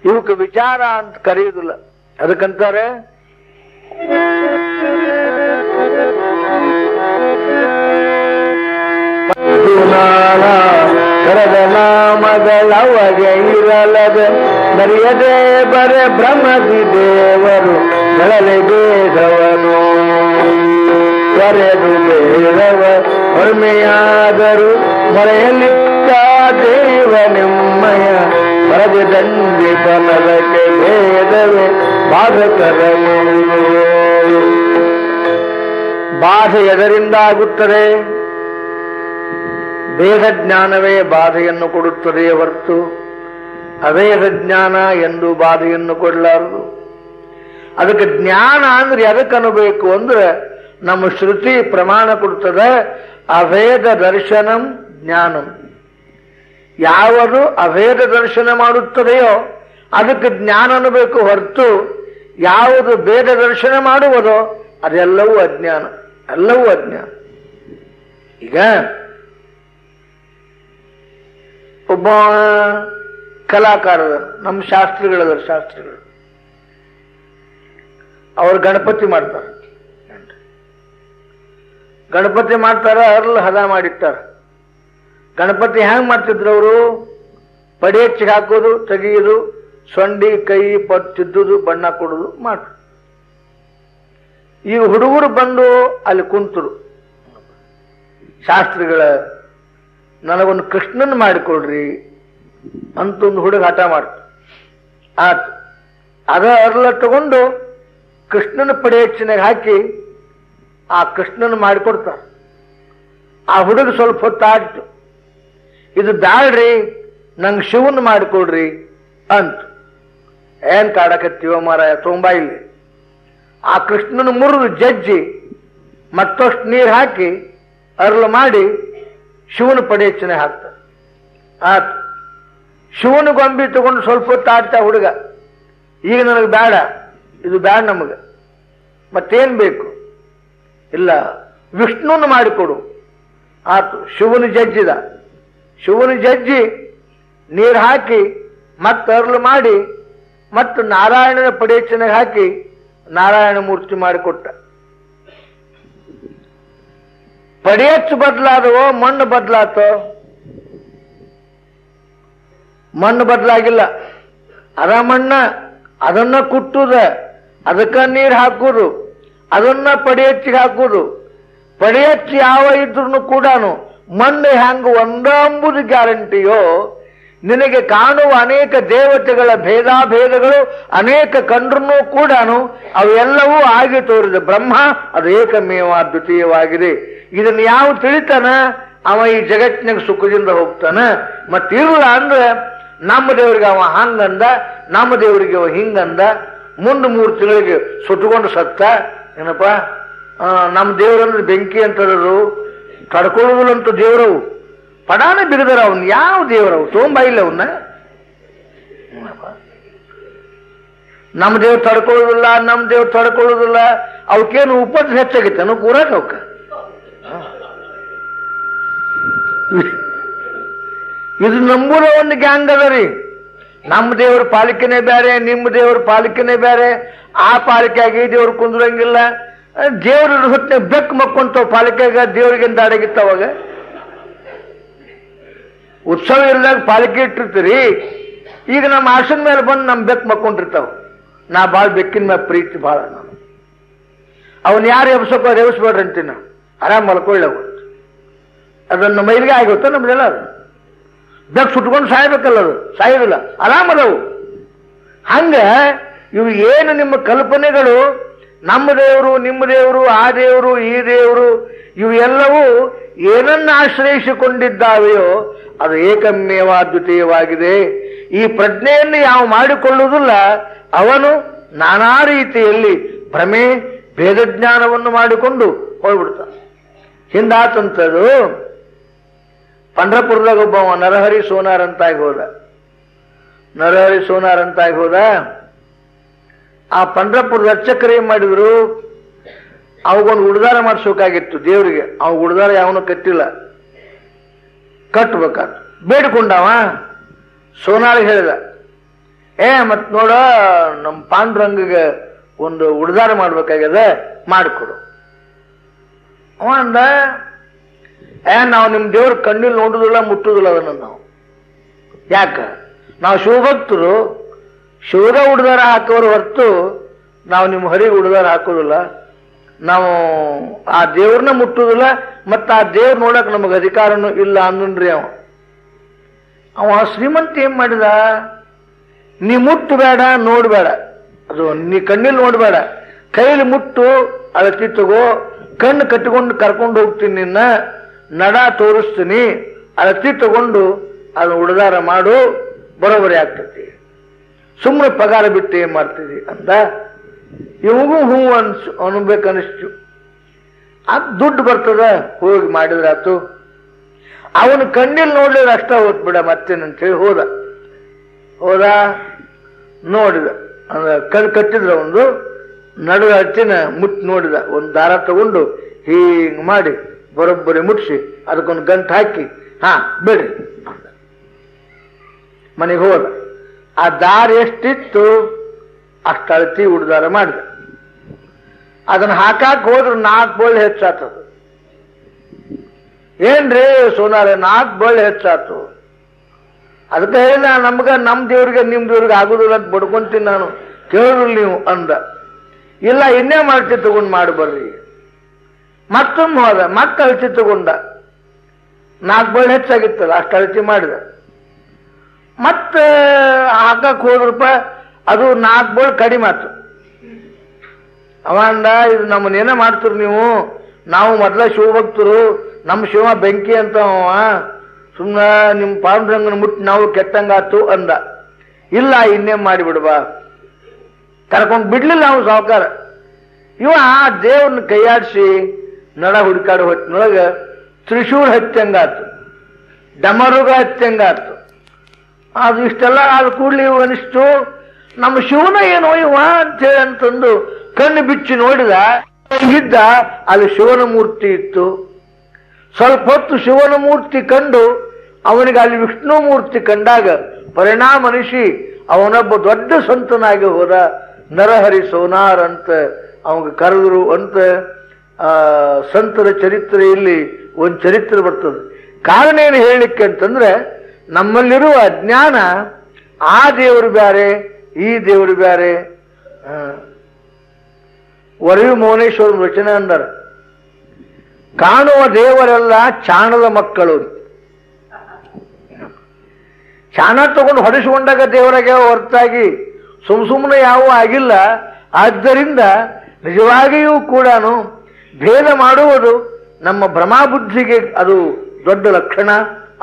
ಇವಕ್ಕೆ ವಿಚಾರ ಅಂತ ಕರೆಯುವುದಿಲ್ಲ. ಅದಕ್ಕಂತಾರೆ ಕರದ ನಾಮಗಳವಗೆ ಇರಲದೆ ಬರೆಯದೆ ಬರೆ ಭ್ರಮದಿ ದೇವರು ಬೆಳಲೆ ಬೇದವನು ಕರೆದು ಬೇಡವ ಹೊರ್ಮೆಯಾದರು ಮೊರೆಯಲ್ಲಿತ್ತ ದೇವ ನಿಮ್ಮಯ ಬರದೆ ದಂಡಿ ಬನದಕ್ಕೆ ಭೇದವೇ ಬಾಧಕರ ಬಾಧೆ ಎದರಿಂದ ಆಗುತ್ತದೆ? ವೇದ ಜ್ಞಾನವೇ ಬಾಧೆಯನ್ನು ಕೊಡುತ್ತದೆಯೇ ಹೊರತು ಅವೇದ ಜ್ಞಾನ ಎಂದು ಬಾಧೆಯನ್ನು ಕೊಡಲಾರದು. ಅದಕ್ಕೆ ಜ್ಞಾನ ಅಂದ್ರೆ ಎದಕ್ಕನ್ನಬೇಕು ಅಂದ್ರೆ ನಮ್ಮ ಶ್ರುತಿ ಪ್ರಮಾಣ ಕೊಡುತ್ತದೆ. ಅವೇದ ದರ್ಶನಂ ಜ್ಞಾನಂ. ಯಾವುದು ಅವೇದ ದರ್ಶನ ಮಾಡುತ್ತದೆಯೋ ಅದಕ್ಕೆ ಜ್ಞಾನ ಅನ್ನಬೇಕು ಹೊರತು ಯಾವುದು ವೇದ ದರ್ಶನ ಮಾಡುವುದೋ ಅದೆಲ್ಲವೂ ಅಜ್ಞಾನ, ಎಲ್ಲವೂ ಅಜ್ಞಾನ. ಈಗ ಒಬ್ಬ ಕಲಾಕಾರರು ನಮ್ಮ ಶಾಸ್ತ್ರಿಗಳು ಅವರು ಗಣಪತಿ ಮಾಡ್ತಾರೆ. ಗಣಪತಿ ಮಾಡ್ತಾರ, ಅರ್ಲ್ ಹದ ಮಾಡಿಟ್ಟಾರ. ಗಣಪತಿ ಹ್ಯಾಂಗ್ ಮಾಡ್ತಿದ್ರು ಅವರು? ಪಡಿ ಹೆಚ್ಚಿಗೆ ಹಾಕೋದು, ತೆಗೆಯುವುದು, ಸೊಂಡಿ ಕೈ ತಿದ್ದುದು, ಬಣ್ಣ ಕೊಡುದು ಮಾಡ್ರು. ಈಗ ಹುಡುಗರು ಬಂದು ಅಲ್ಲಿ ಕುಂತರು. ಶಾಸ್ತ್ರಿಗಳ ನನಗೊಂದು ಕೃಷ್ಣನ್ ಮಾಡಿಕೊಡ್ರಿ ಅಂತ ಒಂದು ಹುಡುಗ ಹಠ ಮಾಡ್ತ. ಆತು ಅದ ಅರ್ಲ ತಗೊಂಡು ಕೃಷ್ಣನ ಪಡೆ ಹೆಚ್ಚಿನಾಗ ಹಾಕಿ ಆ ಕೃಷ್ಣನ ಮಾಡಿಕೊಡ್ತಾರ. ಆ ಹುಡುಗ ಸ್ವಲ್ಪ ಹೊತ್ತಾಡ್ತು, ಇದು ಬ್ಯಾಡ್ರಿ ನಂಗೆ ಶಿವನ್ ಮಾಡಿಕೊಡ್ರಿ ಅಂತ. ಏನ್ ಕಾಡಕತ್ತೀವ ಮಾರಾಯ, ತುಂಬಾ ಇಲ್ಲಿ. ಆ ಕೃಷ್ಣನ ಮುರಿದು ಜಜ್ಜಿ ಮತ್ತಷ್ಟು ನೀರು ಹಾಕಿ ಅರ್ಲು ಮಾಡಿ ಶಿವನ ಪಡೆ ಹೆಚ್ಚಿನ ಹಾಕ್ತಾರೆ. ಆತು ಶಿವನ ಗೊಂಬಿ ತಗೊಂಡು ಸ್ವಲ್ಪ ಹೊತ್ತು ಆಡ್ತಾ ಹುಡುಗ. ಈಗ ನನಗೆ ಬೇಡ, ಇದು ಬೇಡ ನಮಗೆ, ಮತ್ತೇನ್ ಬೇಕು? ಇಲ್ಲ, ವಿಷ್ಣುನ ಮಾಡಿಕೊಡು. ಆತು ಶಿವನ ಜಜ್ಜಿದ. ಶಿವನ ಜಜ್ಜಿ ನೀರು ಹಾಕಿ ಮತ್ತೆ ಅರ್ಲು ಮಾಡಿ ಮತ್ತು ನಾರಾಯಣನ ಪಡೆ ಹೆಚ್ಚಿನಾಗ ಹಾಕಿ ನಾರಾಯಣ ಮೂರ್ತಿ ಮಾಡಿಕೊಟ್ಟ. ಪಡೆ ಹೆಚ್ಚು ಬದಲಾದವೋ ಮಣ್ಣು ಬದಲಾತೋ? ಮಣ್ಣು ಬದಲಾಗಿಲ್ಲ. ಅದ ಮಣ್ಣ, ಅದನ್ನ ಕುಟ್ಟುದ, ಅದಕ್ಕ ನೀರು ಹಾಕುದು, ಅದನ್ನ ಪಡೆ ಹೆಚ್ಚಿಗೆ ಹಾಕುದು. ಪಡೆ ಹೆಚ್ಚು ಯಾವ ಇದ್ರು ಕೂಡ ಮಣ್ಣು ಹ್ಯಾಂಗ ಒಂದಂಬುದು ಗ್ಯಾರಂಟಿಯೋ, ನಿನಗೆ ಕಾಣುವ ಅನೇಕ ದೇವತೆಗಳ ಭೇದಾಭೇದಗಳು ಅನೇಕ ಕಂಡ್ರೂ ಕೂಡ ಅವೆಲ್ಲವೂ ಆಗಿ ತೋರಿದ ಬ್ರಹ್ಮ ಅದು ಏಕಮೇವ ದ್ವಿತೀಯವಾಗಿದೆ. ಇದನ್ನು ಯಾವ ತಿಳಿತಾನ ಅವ ಈ ಜಗತ್ತಿನಾಗ ಸುಖದಿಂದ ಹೋಗ್ತಾನ. ಮತ್ತಿರಲ್ಲ ಅಂದ್ರೆ ನಮ್ಮ ದೇವರಿಗೆ ಅವ ಹಂಗಂದ, ನಮ್ಮ ದೇವರಿಗೆ ಅವ ಹಿಂಗಂದ, ಮುಂದೆ 3 ತಿಂಗಳಿಗೆ ಸುಟ್ಟುಕೊಂಡು ಸತ್ತ. ಏನಪ್ಪ ನಮ್ಮ ದೇವರಂದ್ರೆ ಬೆಂಕಿ ಅಂತದ್ರು, ತಡ್ಕೊಳ್ಳುವುದಿಲ್ಲಂತ ದೇವರವು ಪಡಾನ ಬಿಗದರ. ಅವನ್ ಯಾವ ದೇವರವು ತೊಂಬ ಇಲ್ಲ ಅವನ್ನ. ನಮ್ಮ ದೇವ್ರು ತಡ್ಕೊಳ್ಳುದಿಲ್ಲ, ನಮ್ಮ ದೇವ್ರು ತಡ್ಕೊಳ್ಳುದಿಲ್ಲ. ಅವಕ್ಕೇನು ಉಪದ್ರ ಹೆಚ್ಚಾಗಿತ್ತು ಅನ್ನೋ ಕೂರಾಕ ಅವಕ್ಕ. ಇದು ನಂಬುದ ಒಂದು ಗ್ಯಾಂಗ್ ಅದ ರೀ. ನಮ್ಮ ದೇವ್ರ ಪಾಲಿಕೆನೇ ಬೇರೆ, ನಿಮ್ಮ ದೇವ್ರ ಪಾಲಿಕೆನೇ ಬೇರೆ. ಆ ಪಾಲಿಕೆಯಾಗಿ ದೇವ್ರು ಕುಂದ್ರಂಗಿಲ್ಲ. ದೇವ್ರ ಹೊತ್ತಿನ ಬೆಕ್ಕು ಮಕ್ಕೊಂತಾವ ಪಾಲಿಕೆಗ, ದೇವ್ರಿಗಿಂದ ಅಡಗಿತ್ತಾವಾಗ. ಉತ್ಸವ ಇಲ್ದಾಗ ಪಾಲಿಕೆ ಇಟ್ಟಿರ್ತೀರಿ. ಈಗ ನಮ್ಮ ಆಸನ ಮೇಲೆ ಬಂದು ನಮ್ಮ ಬೆಕ್ಕು ಮಕ್ಕೊಂಡಿರ್ತಾವ. ನಾ ಭಾಳ ಬೆಕ್ಕಿನ ಮೇಲೆ ಪ್ರೀತಿ ಭಾಳ. ನಾನು ಅವನ್ ಯಾರು ಎಬ್ಸಕ್ಕೋ ಎಬ್ಸ್ಬೇಡ್ರಿ ಅಂತೀನಿ. ನಾವು ಆರಾಮ್ ಮಲ್ಕೊಳ್ಳವು. ಅದನ್ನು ಮೈಲಿಗೆ ಆಗುತ್ತೆ ನಮ್ದೆಲ್ಲ. ಅದು ಬೆಕ್ಕು ಸುಟ್ಕೊಂಡು ಸಾಯ್ಬೇಕಲ್ಲ, ಅದು ಸಾಯೋದಿಲ್ಲ, ಆರಾಮದವು. ಹಂಗ ಇವು ಏನು ನಿಮ್ಮ ಕಲ್ಪನೆಗಳು, ನಮ್ಮ ದೇವರು, ನಿಮ್ಮ ದೇವರು, ಆ ದೇವರು, ಈ ದೇವರು, ಇವು ಎಲ್ಲವೂ ಏನನ್ನ ಆಶ್ರಯಿಸಿಕೊಂಡಿದ್ದಾವೆಯೋ ಅದು ಏಕಮೇವ ದ್ವಿತೀಯವಾಗಿದೆ. ಈ ಪ್ರಜ್ಞೆಯನ್ನು ಯಾವ ಮಾಡಿಕೊಳ್ಳುವುದಿಲ್ಲ ಅವನು ನಾನಾ ರೀತಿಯಲ್ಲಿ ಭ್ರಮೆ ಭೇದಜ್ಞಾನವನ್ನು ಮಾಡಿಕೊಂಡು ಹೋಗ್ಬಿಡ್ತಾನೆ. ಹಿಂದಾತಂತದ್ದು ಪಂಢರಪುರದಾಗ ಒಬ್ಬ ನರಹರಿ ಸೋನಾರ್ ಅಂತಾಗಿ ಹೋದ. ನರಹರಿ ಸೋನಾರ್ ಅಂತಾಗಿ ಹೋದ. ಆ ಪಂಢರಪುರದ ಅರ್ಚಕರು ಏನ್ ಮಾಡಿದ್ರು, ಅವಗೊಂದು ಉಡ್ದಾರ ಮಾಡಿಸ್ಬೇಕಾಗಿತ್ತು ದೇವರಿಗೆ. ಅವ ಉಡ್ದಾರ ಯಾವನು ಕಟ್ಟಿಲ್ಲ, ಕಟ್ಟಬೇಕಾದ ಬೇಡಿಕೊಂಡವ. ಸೋನಾರ್ ಹೇಳಿದ, ಮತ್ ನೋಡ ನಮ್ಮ ಪಾಂಡುರಂಗಗೆ ಒಂದು ಉಡ್ದಾರ ಮಾಡ್ಬೇಕಾಗ್ಯದ, ಮಾಡಿಕೊಡು. ಅವ ಅಂದ, ನಾವು ನಿಮ್ ದೇವ್ರ ಕಣ್ಣಿಲ್ ನೋಡುದಿಲ್ಲ, ಮುಟ್ಟುದಿಲ್ಲ ಅದನ್ನ ನಾವು. ಯಾಕ? ನಾವು ಶಿವಭಕ್ತರು, ಶಿವರ ಉಡ್ದಾರ ಹಾಕೋರು ಹೊರತು ನಾವು ನಿಮ್ಮ ಹರಿಗೆ ಉಡ್ದಾರ ಹಾಕೋದಿಲ್ಲ. ನಾವು ಆ ದೇವ್ರನ್ನ ಮುಟ್ಟುದಿಲ್ಲ, ಮತ್ತ ಆ ದೇವ್ರ ನೋಡಕ್ ನಮಗ ಅಧಿಕಾರನೂ ಇಲ್ಲ ಅಂದ್ರಿ. ಅವ ಶ್ರೀಮಂತ ಏನ್ ಮಾಡಿದ, ನೀ ಮುಟ್ಟಬೇಡ, ನೋಡ್ಬೇಡ, ಅದು ನೀ ಕಣ್ಣಿಲ್ ನೋಡ್ಬೇಡ, ಕೈಲಿ ಮುಟ್ಟು ಅಳತಿ ತಗೋ, ಕಣ್ಣು ಕಟ್ಟಿಕೊಂಡು ಕರ್ಕೊಂಡು ಹೋಗ್ತೀನಿ, ನಿನ್ನ ನಡ ತೋರಿಸ್ತೀನಿ, ಅಳತಿ ತಗೊಂಡು ಅದು ಉಡ್ದಾರ ಮಾಡು, ಬರೋಬರಿ ಆಗ್ತತಿ. ಸುಮ್ಮನೆ ಪಗಾರ ಬಿಟ್ಟು ಏನ್ ಮಾಡ್ತಿದ್ವಿ ಅಂದ. ಇವಾಗೂ ಹೂ ಅನ್ಬೇಕನ್ನಿಸ್ತು. ಅದು ದುಡ್ಡು ಬರ್ತದ, ಹೋಗಿ ಮಾಡಿದ್ರಾತು. ಅವನು ಕಣ್ಣಿಲ್ ನೋಡ್ಲಿದ್ರೆ ಅಷ್ಟ ಹೋತ್ ಬಿಡ ಮತ್ತೇನಂತ ಹೇಳಿ ಹೋದ. ನೋಡಿದ, ಕಣ್ ಕಟ್ಟಿದ್ರ ಒಂದು ನಡುವೆ ಹಚ್ಚಿನ ಮುಟ್ಟಿ ನೋಡಿದ. ಒಂದು ದಾರ ತಗೊಂಡು ಹೀಂಗ್ ಮಾಡಿ ಬರೋಬ್ಬರಿ ಮುಟ್ಸಿ ಅದಕ್ಕೊಂದು ಗಂಟು ಹಾಕಿ ಬಿಡ್ರಿ ಅಂದ. ಮನೆಗೆ ಹೋದ. ಆ ದಾರ ಎಷ್ಟಿತ್ತು ಅಷ್ಟು ಅಳತಿ ಉಡ್ದಾರ ಮಾಡಿದ. ಅದನ್ನ ಹಾಕಾಕ್ ಹೋದ್ರೆ 4 ಬಳ್ಳಿ ಹೆಚ್ಚಾತದ. ಏನ್ರಿ ಸೋನಾರ 4 ಬಳ್ಳಿ ಹೆಚ್ಚಾತು? ಅದಕ್ಕೆ ಹೇಳಿ ನಮ್ಗ ನಮ್ ದೇವ್ರಿಗೆ ನಿಮ್ ದೇವ್ರಿಗೆ ಆಗುದಿಲ್ಲ ಅಂತ ಬಡ್ಕೊಂತೀನಿ ನಾನು, ಕೇಳಿದ್ರು ನೀವು ಅಂದ. ಇಲ್ಲ, ಇನ್ನೇ ಮಾಡ್ತಿ ತಗೊಂಡು ಮಾಡಿ ಬರ್ರಿ. ಮತ್ತೊಮ್ಮೆ ಹೋದ, ಮತ್ತೆ ಅಳತಿ ತಗೊಂಡ. 4 ಬಳ್ಳಿ ಹೆಚ್ಚಾಗಿತ್ತಲ್ಲ, ಅಷ್ಟು ಅಳತಿ ಮಾಡಿದ. ಮತ್ತೆ ಹಾಕಕ್ ಹೋದ್ರಪ್ಪ ಅದು 4 ಬಳ್ಳಿ ಕಡಿಮೆ ಆತು. ಅವ ಅಂದ, ಇದು ನಮ್ಮನ್ನೇನ ಮಾಡ್ತೀರಿ ನೀವು? ನಾವು ಮೊದ್ಲ ಶಿವಭಕ್ತರು, ನಮ್ಮ ಶಿವ ಬೆಂಕಿ ಅಂತ ಅವ, ಸುಮ್ಮನೆ ನಿಮ್ಮ ಪಾಂಡುರಂಗನ ಮುಟ್ಟಿ ನಾವು ಕೆಟ್ಟಂಗಾತು ಅಂದ. ಇಲ್ಲ, ಇನ್ನೇ ಮಾಡಿಬಿಡ್ಬಾ. ಕರ್ಕೊಂಡು ಬಿಡ್ಲಿಲ್ಲ ಅವನು ಸಾವುಕಾರ. ಇವ ದೇವ್ರನ್ನ ಕೈಯಾಡಿಸಿ ನಡ ಹುಡುಕಾಡು ಹೊತ್ತಿನೊಳಗ ತ್ರಿಶೂಲ ಹತ್ಯಂಗಾತು, ಡಮರುಗ ಹತ್ಯಂಗಾತು. ಅದು ಇಷ್ಟೆಲ್ಲ ಆದ ಕೂಡ್ಲಿ ಇವು ಅನಿಸ್ತು, ನಮ್ಮ ಶಿವನ ಏನೋ ಇವ ಅಂತೇಳಿ ಅಂತಂದು ಕಣ್ಣು ಬಿಚ್ಚಿ ನೋಡಿದ. ಇದ್ದ ಅಲ್ಲಿ ಶಿವನ ಮೂರ್ತಿ ಇತ್ತು. ಸ್ವಲ್ಪ ಹೊತ್ತು ಶಿವನ ಮೂರ್ತಿ ಕಂಡು ಅವನಿಗೆ ಅಲ್ಲಿ ವಿಷ್ಣು ಮೂರ್ತಿ ಕಂಡಾಗ ಪರಿಣಾಮ ಅನಿಸಿ ಅವನೊಬ್ಬ ದೊಡ್ಡ ಸಂತನಾಗಿ ಹೋದ. ನರಹರಿ ಸೋನಾರ್ ಅಂತ ಅವನಿಗೆ ಕರೆದರು ಅಂತ ಸಂತರ ಚರಿತ್ರೆಯಲ್ಲಿ ಒಂದು ಚರಿತ್ರೆ ಬರ್ತದೆ. ಕಾರಣ ಏನು ಹೇಳಲಿಕ್ಕೆ ಅಂತಂದ್ರೆ, ನಮ್ಮಲ್ಲಿರುವ ಅಜ್ಞಾನ ಆ ದೇವರು ಬ್ಯಾರೆ, ಈ ದೇವರು ಬ್ಯಾರೆ. ವರವಿ ಮೌನೇಶ್ವರ ವಚನ ಅಂದಾರ, ಕಾಣುವ ದೇವರೆಲ್ಲ ಚಾಣದ ಮಕ್ಕಳು. ಚಾಣ ತಗೊಂಡು ಹೊಡೆಸಿಕೊಂಡಾಗ ದೇವರಾಗ್ಯಾವ ಹೊರತಾಗಿ ಸುಮ್ಮನೆ ಯಾವ ಆಗಿಲ್ಲ. ಆದ್ದರಿಂದ ನಿಜವಾಗಿಯೂ ಕೂಡ ಭೇದ ಮಾಡುವುದು ನಮ್ಮ ಭ್ರಮಾಬುದ್ಧಿಗೆ ಅದು ದೊಡ್ಡ ಲಕ್ಷಣ.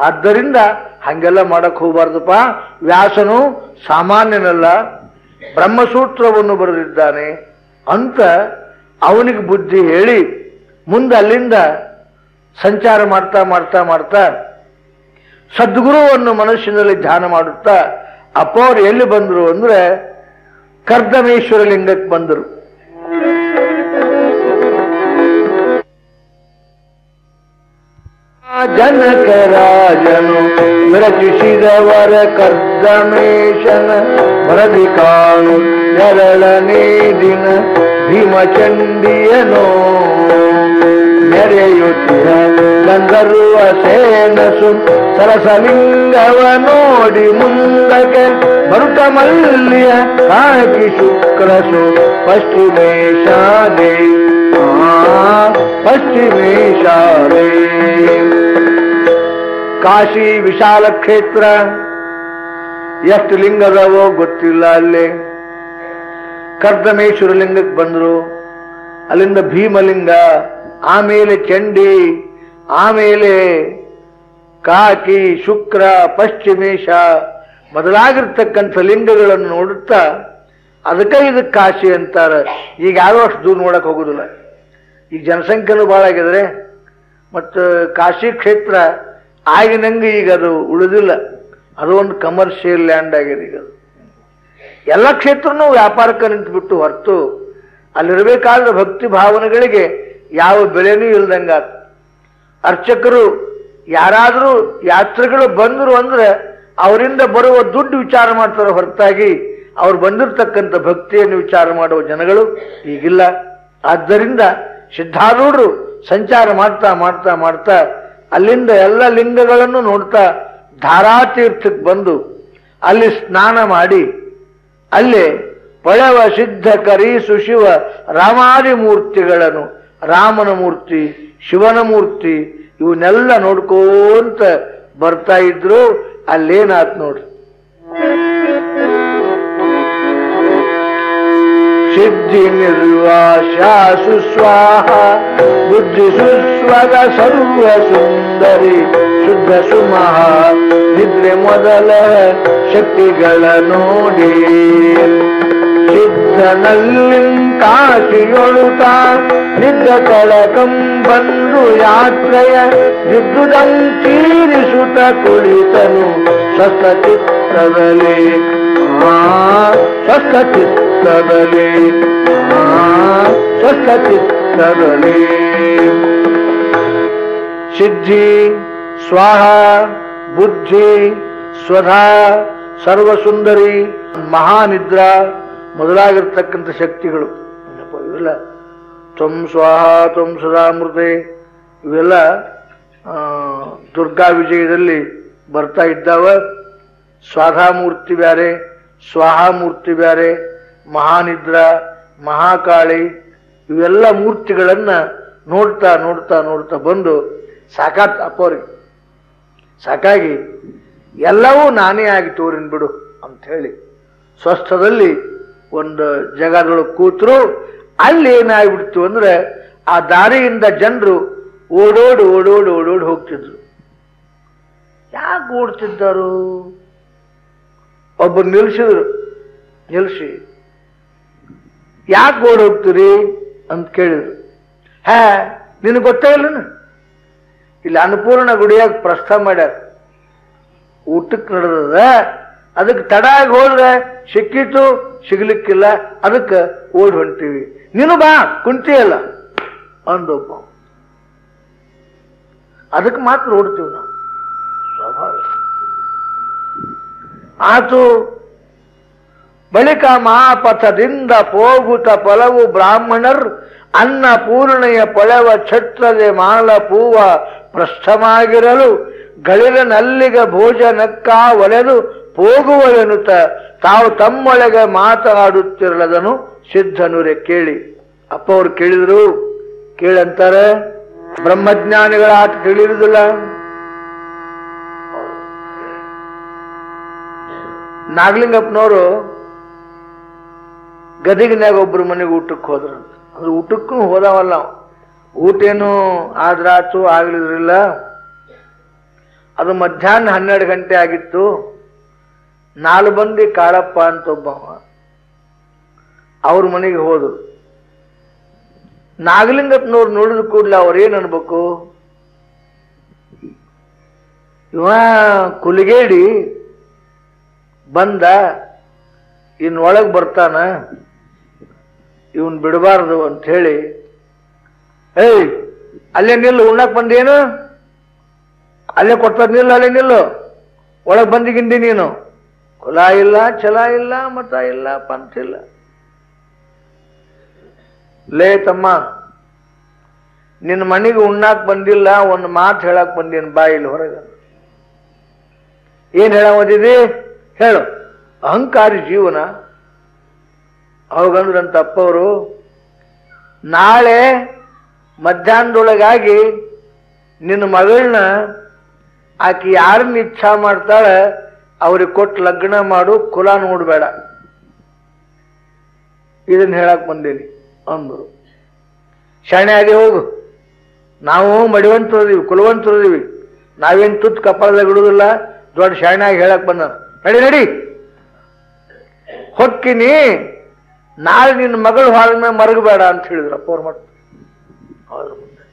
ಆದ್ದರಿಂದ ಹಂಗೆಲ್ಲ ಮಾಡಕ್ ಹೋಗಬಾರ್ದಪ್ಪ. ವ್ಯಾಸನು ಸಾಮಾನ್ಯನಲ್ಲ, ಬ್ರಹ್ಮಸೂತ್ರವನ್ನು ಬರೆದಿದ್ದಾನೆ ಅಂತ ಅವನಿಗೆ ಬುದ್ಧಿ ಹೇಳಿ ಮುಂದೆ ಅಲ್ಲಿಂದ ಸಂಚಾರ ಮಾಡ್ತಾ ಮಾಡ್ತಾ ಮಾಡ್ತಾ ಸದ್ಗುರುವನ್ನು ಮನಸ್ಸಿನಲ್ಲಿ ಧ್ಯಾನ ಮಾಡುತ್ತಾ ಅಪ್ಪವ್ರು ಎಲ್ಲಿ ಬಂದರು ಅಂದ್ರೆ ಕರ್ದಮೇಶ್ವರ ಲಿಂಗಕ್ಕೆ ಬಂದರು. ಜನಕರಾಜನು ವಿರಚಿಸಿದವರ ಕರ್ದಮೇಶನ ವರದಿ ಕಾಣು ಎರಳನೇ ದಿನ ಭೀಮಚಂಡಿಯನೋ ಮೆರೆಯುತ್ತಿಯ ಗಂಧರ್ವ ಸೇನಸು ಸರಸಲಿಂಗವ ನೋಡಿ ಮುಂದಕ್ಕೆ ಬರುತ್ತ ಮಲ್ಲಿಯ ಕಾಕಿ ಶುಕ್ರಸು ಪಶ್ಚಿಮೇಶಾಲೆ ಪಶ್ಚಿಮೇಶಾಲೆ. ಕಾಶಿ ವಿಶಾಲ ಕ್ಷೇತ್ರ, ಎಷ್ಟು ಲಿಂಗದವೋ ಗೊತ್ತಿಲ್ಲ. ಅಲ್ಲಿ ಕರ್ದಮೇಶ್ವರ ಲಿಂಗಕ್ಕೆ ಬಂದ್ರು. ಅಲ್ಲಿಂದ ಭೀಮಲಿಂಗ, ಆಮೇಲೆ ಚಂಡಿ, ಆಮೇಲೆ ಕಾಕಿ, ಶುಕ್ರ, ಪಶ್ಚಿಮೇಶ ಮೊದಲಾಗಿರ್ತಕ್ಕಂಥ ಲಿಂಗಗಳನ್ನು ನೋಡುತ್ತಾ ಅದಕ್ಕೆ ಇದಕ್ಕೆ ಕಾಶಿ ಅಂತಾರ. ಈಗ ಯಾರೋ ಅಷ್ಟು ದೂರ ನೋಡಕ್ ಹೋಗುದಿಲ್ಲ. ಈಗ ಜನಸಂಖ್ಯೆನೂ ಭಾಳ ಆಗಿದ್ರೆ ಮತ್ತು ಕಾಶಿ ಕ್ಷೇತ್ರ ಆಗಿನಂಗೆ ಈಗ ಅದು ಉಳಿದಿಲ್ಲ. ಅದು ಒಂದು ಕಮರ್ಷಿಯಲ್ ಲ್ಯಾಂಡ್ ಆಗಿದೆ. ಈಗ ಅದು ಎಲ್ಲ ಕ್ಷೇತ್ರನೂ ವ್ಯಾಪಾರಕ್ಕೆ ನಿಂತುಬಿಟ್ಟು ಹೊರತು ಅಲ್ಲಿರಬೇಕಾದ ಭಕ್ತಿ ಭಾವನೆಗಳಿಗೆ ಯಾವ ಬೆಲೆನೂ ಇಲ್ದಂಗಾತು. ಅರ್ಚಕರು ಯಾರಾದರೂ ಯಾತ್ರಿಗಳು ಬಂದರು ಅಂದ್ರೆ ಅವರಿಂದ ಬರುವ ದುಡ್ಡು ವಿಚಾರ ಮಾಡ್ತಾರೆ ಹೊರತಾಗಿ ಅವ್ರು ಬಂದಿರತಕ್ಕಂಥ ಭಕ್ತಿಯನ್ನು ವಿಚಾರ ಮಾಡುವ ಜನಗಳು ಈಗಿಲ್ಲ. ಆದ್ದರಿಂದ ಸಿದ್ಧಾರೂಢರು ಸಂಚಾರ ಮಾಡ್ತಾ ಮಾಡ್ತಾ ಮಾಡ್ತಾ ಅಲ್ಲಿಂದ ಎಲ್ಲ ಲಿಂಗಗಳನ್ನು ನೋಡ್ತಾ ಧಾರಾತೀರ್ಥಕ್ಕೆ ಬಂದು ಅಲ್ಲಿ ಸ್ನಾನ ಮಾಡಿ ಅಲ್ಲಿ ಪಳವ ಸಿದ್ಧ ಕರಿ ಸುಶಿವ ರಾಮಾದಿ ಮೂರ್ತಿಗಳನ್ನು, ರಾಮನ ಮೂರ್ತಿ, ಶಿವನ ಮೂರ್ತಿ ಇವನ್ನೆಲ್ಲ ನೋಡ್ಕೋಂತ ಬರ್ತಾ ಇದ್ರು. ಅಲ್ಲೇನಾತ್ ನೋಡ್ರಿ, ಸಿದ್ಧಿ ನಿರ್ವಾಶ ಸುಸ್ವಾಹ ಬುದ್ಧಿ ಸುಸ್ವಗ ಸರ್ವ ಸುಂದರಿ ಶುದ್ಧ ಸುಮಹ ನಿದ್ರೆ ಮೊದಲ ಶಕ್ತಿಗಳ ನೋಡಿ ಸಿದ್ಧನಲ್ಲಿ ಕಾಶಿಯೊಳುತ್ತ ನಿದ್ದ ಕಳಕಂ ಬಂದು ಯಾತ್ರೆಯ ವಿದ್ಯುದಂತೀರಿಸುತ್ತ ಕುಳಿತನು ಸ್ವಸ್ಥಚಿತ್ತದಲ್ಲಿ ಸ್ವಸ್ಥಚಿತ್ತದಲ್ಲಿ ಸ್ವಸ್ಥಚಿತ್ತದಲ್ಲಿ ಸಿದ್ಧಿ ಸ್ವಾಹ ಬುದ್ಧಿ ಸ್ವಧಾ ಸರ್ವಸುಂದರಿ ಮಹಾನಿದ್ರಾ ಮೊದಲಾಗಿರ್ತಕ್ಕಂಥ ಶಕ್ತಿಗಳು ಇವೆಲ್ಲ ತ್ವಂ ಸ್ವಾಹ ತ್ವಂ ಸದಾಮೃತೆ ಇವೆಲ್ಲ ದುರ್ಗಾ ವಿಜಯದಲ್ಲಿ ಬರ್ತಾ ಇದ್ದಾವ. ಸ್ವಾಧಾಮೂರ್ತಿ ಬ್ಯಾರೆ, ಸ್ವಾಹಾಮೂರ್ತಿ ಬ್ಯಾರೆ, ಮಹಾನಿದ್ರಾ, ಮಹಾಕಾಳಿ ಇವೆಲ್ಲ ಮೂರ್ತಿಗಳನ್ನ ನೋಡ್ತಾ ನೋಡ್ತಾ ನೋಡ್ತಾ ಬಂದು ಸಾಕಾತ್ ಅಪ್ಪವ್ರಿಗೆ ಸಾಕಾಗಿ ಎಲ್ಲವೂ ನಾನೇ ಆಗಿ ತೋರಿನ್ ಬಿಡು ಅಂತ ಹೇಳಿ ಸ್ವಸ್ಥದಲ್ಲಿ ಒಂದು ಜಗದೊಳಗೆ ಕೂತರು. ಅಲ್ಲಿ ಏನಾಗ್ಬಿಡ್ತು ಅಂದ್ರೆ ಆ ದಾರಿಯಿಂದ ಜನರು ಓಡೋಡಿ ಓಡೋಡಿ ಓಡೋಡಿ ಹೋಗ್ತಿದ್ರು. ಯಾಕೆ ಓಡ್ತಿದ್ದರು? ಒಬ್ಬರು ನಿಲ್ಸಿದ್ರು. ನಿಲ್ಸಿ ಯಾಕೆ ಓಡ್ ಹೋಗ್ತೀರಿ ಅಂತ ಕೇಳಿದ್ರು. ನಿನಗೆ ಗೊತ್ತೇ ಇಲ್ಲ, ಇಲ್ಲಿ ಅನ್ನಪೂರ್ಣ ಗುಡಿಯಾಗ ಪ್ರಸ್ತಾವ ಮಾಡ್ಯಾರ, ಊಟಕ್ಕೆ ನಡೆದದ, ಅದಕ್ಕೆ ತಡ ಆಗಿ ಹೋದ್ರೆ ಸಿಕ್ಕಿತು, ಸಿಗ್ಲಿಕ್ಕಿಲ್ಲ, ಅದಕ್ಕೆ ಓಡ್ ಹೊಂಟೀವಿ, ನೀನು ಬಾ ಕುಂತಿಯಲ್ಲ ಅಂದೊಬ್ಬ. ಅದಕ್ಕೆ ಮಾತ್ರ ಓಡ್ತೀವಿ ನಾವು, ಸ್ವಾಭಾವಿಕ ಆತು. ಬಳಿಕ ಮಹಾಪಥದಿಂದ ಹೋಗುತ್ತ ಪಲವು ಬ್ರಾಹ್ಮಣರ್ ಅನ್ನಪೂರ್ಣೆಯ ಪೊಳವ ಛತ್ರದೆ ಮಾಲ ಪೂವ ಪ್ರಸ್ಥಮಾಗಿರಲು ಗಳಿರನಲ್ಲಿಗ ಭೋಜನಕ್ಕ ಒಲೆದು ಹೋಗುವವೆನುತ ತಾವು ತಮ್ಮೊಳಗೆ ಮಾತನಾಡುತ್ತಿರಲದನು ಸಿದ್ಧನುರೆ ಕೇಳಿ. ಅಪ್ಪ ಅವ್ರು ಕೇಳಿದ್ರು. ಕೇಳಂತಾರೆ, ಬ್ರಹ್ಮಜ್ಞಾನಿಗಳ ಆಟ ತಿಳಿಯುವುದಿಲ್ಲ. ನಾಗಲಿಂಗಪ್ಪನವರು ಗದಗಿನಾಗ ಒಬ್ರು ಮನೆಗೆ ಊಟಕ್ಕೆ ಹೋದ್ರಂತ. ಅಂದ್ರೆ ಊಟಕ್ಕೂ ಹೋದವಲ್ಲ, ಊಟ ಏನು ಆದ್ರಾತು ಆಗ್ಲಿದ್ರಿಲ್ಲ. ಅದು ಮಧ್ಯಾಹ್ನ 12 ಗಂಟೆ ಆಗಿತ್ತು. 4 ಮಂದಿ ಕಾಳಪ್ಪ ಅಂತ ಒಬ್ಬ ಅವ್ರ ಮನೆಗೆ ಹೋದ್ರು. ನಾಗಲಿಂಗಪ್ಪನವ್ರು ನೋಡಿದ ಕೂಡಲೇ ಅವ್ರೇನ್ ಅನ್ಬೇಕು, ಇವ ಕುಲಿಗೇಡಿ ಬಂದ, ಇನ್ನೊಳಗೆ ಬರ್ತಾನ, ಇವನ್ ಬಿಡಬಾರ್ದು ಅಂತ ಹೇಳಿ, ಅಲ್ಲೇ ನಿಲ್ಲು, ಉಣ್ಣಕ್ ಬಂದೇನು, ಅಲ್ಲೇ ಕೊಡ್ತಾರ ನಿಲ್ಲು, ಅಲ್ಲೇ ನಿಲ್ಲು, ಒಳಗೆ ಬಂದಿಗಿಂದಿ ನೀನು, ಕುಲ ಇಲ್ಲ, ಛಲ ಇಲ್ಲ, ಮತ ಇಲ್ಲ, ಪಂಥ ಇಲ್ಲ. ಲೇ ತಮ್ಮ, ನಿನ್ನ ಮನೆಗೆ ಉಣ್ಣಾಕ್ ಬಂದಿಲ್ಲ, ಒಂದು ಮಾತು ಹೇಳಕ್ ಬಂದೀನಿ, ಬಾ ಇಲ್ಲಿ ಹೊರಗೆ. ಏನ್ ಹೇಳೋದಿದೆ ಹೇಳು. ಅಹಂಕಾರಿ ಜೀವನ. ಅವಾಗಂದ್ರಂತ ಅಪ್ಪವರು, ನಾಳೆ ಮಧ್ಯಾಹ್ನದೊಳಗಾಗಿ ನಿನ್ನ ಮಗಳನ್ನ ಆಕಿ ಯಾರನ್ನ ಇಚ್ಛಾ ಮಾಡ್ತಾಳೆ ಅವ್ರಿಗೆ ಕೊಟ್ಟು ಲಗ್ನ ಮಾಡು, ಕುಲ ನೋಡ್ಬೇಡ, ಇದನ್ನ ಹೇಳಕ್ ಬಂದೀನಿ ಅಂದ್ರು. ಶಾಣೆ ಆಗಿ ಹೋಗು, ನಾವು ಮಡಿವಂತರದೀವಿ, ಕುಲವಂತರದೀವಿ, ನಾವೇನ್ ತುತ್ತು ಕಪಾಳದಾಗ ಇಡುದಿಲ್ಲ, ದೊಡ್ಡ ಶಾಣೆ ಆಗಿ ಹೇಳಕ್ ಬಂದ. ನಡಿ ನಡಿ ಹೊಕ್ಕಿನಿ, ನಾಳೆ ನಿನ್ನ ಮಗಳು ಹಾಳ ಮೇಲೆ ಮರಗಬೇಡ ಅಂತ ಹೇಳಿದ್ರು ಅಪ್ಪ ಅವ್ರ ಮಟ್ಟ. ಅವ್ರ ಮುಂದೆ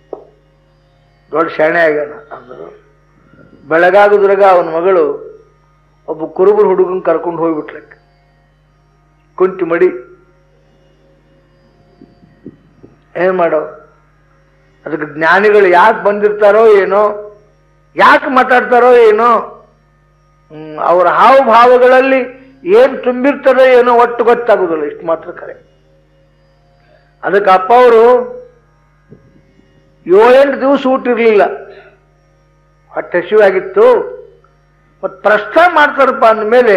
ದೊಡ್ಡ ಶಾಣೆ ಆಗ್ಯಾನ ಅಂದರು. ಬೆಳಗಾಗುದ್ರಾಗ ಅವನ ಮಗಳು ಒಬ್ಬ ಕುರುಬರು ಹುಡುಗನ್ ಕರ್ಕೊಂಡು ಹೋಗ್ಬಿಟ್ಲಕ್ಕೆ, ಕುಂತಿ ಮಡಿ. ಏನ್ ಮಾಡೋ, ಅದಕ್ಕೆ ಜ್ಞಾನಿಗಳು ಯಾಕೆ ಬಂದಿರ್ತಾರೋ ಏನೋ, ಯಾಕೆ ಮಾತಾಡ್ತಾರೋ ಏನೋ, ಅವರ ಹಾವಭಾವಗಳಲ್ಲಿ ಏನ್ ತುಂಬಿರ್ತದೆ ಏನೋ ಒಟ್ಟು ಗೊತ್ತಾಗುದಿಲ್ಲ, ಇಷ್ಟು ಮಾತ್ರ ಖರೆ. ಅದಕ್ಕೆ ಅಪ್ಪ ಅವರು 7-8 ದಿವಸ ಊಟಿರ್ಲಿಲ್ಲ, ಹೊಟ್ಟೆ ಹಸಿವಾಗಿತ್ತು. ಮತ್ ಪ್ರಸ್ಥಾನ ಮಾಡ್ತಾರಪ್ಪ ಅಂದಮೇಲೆ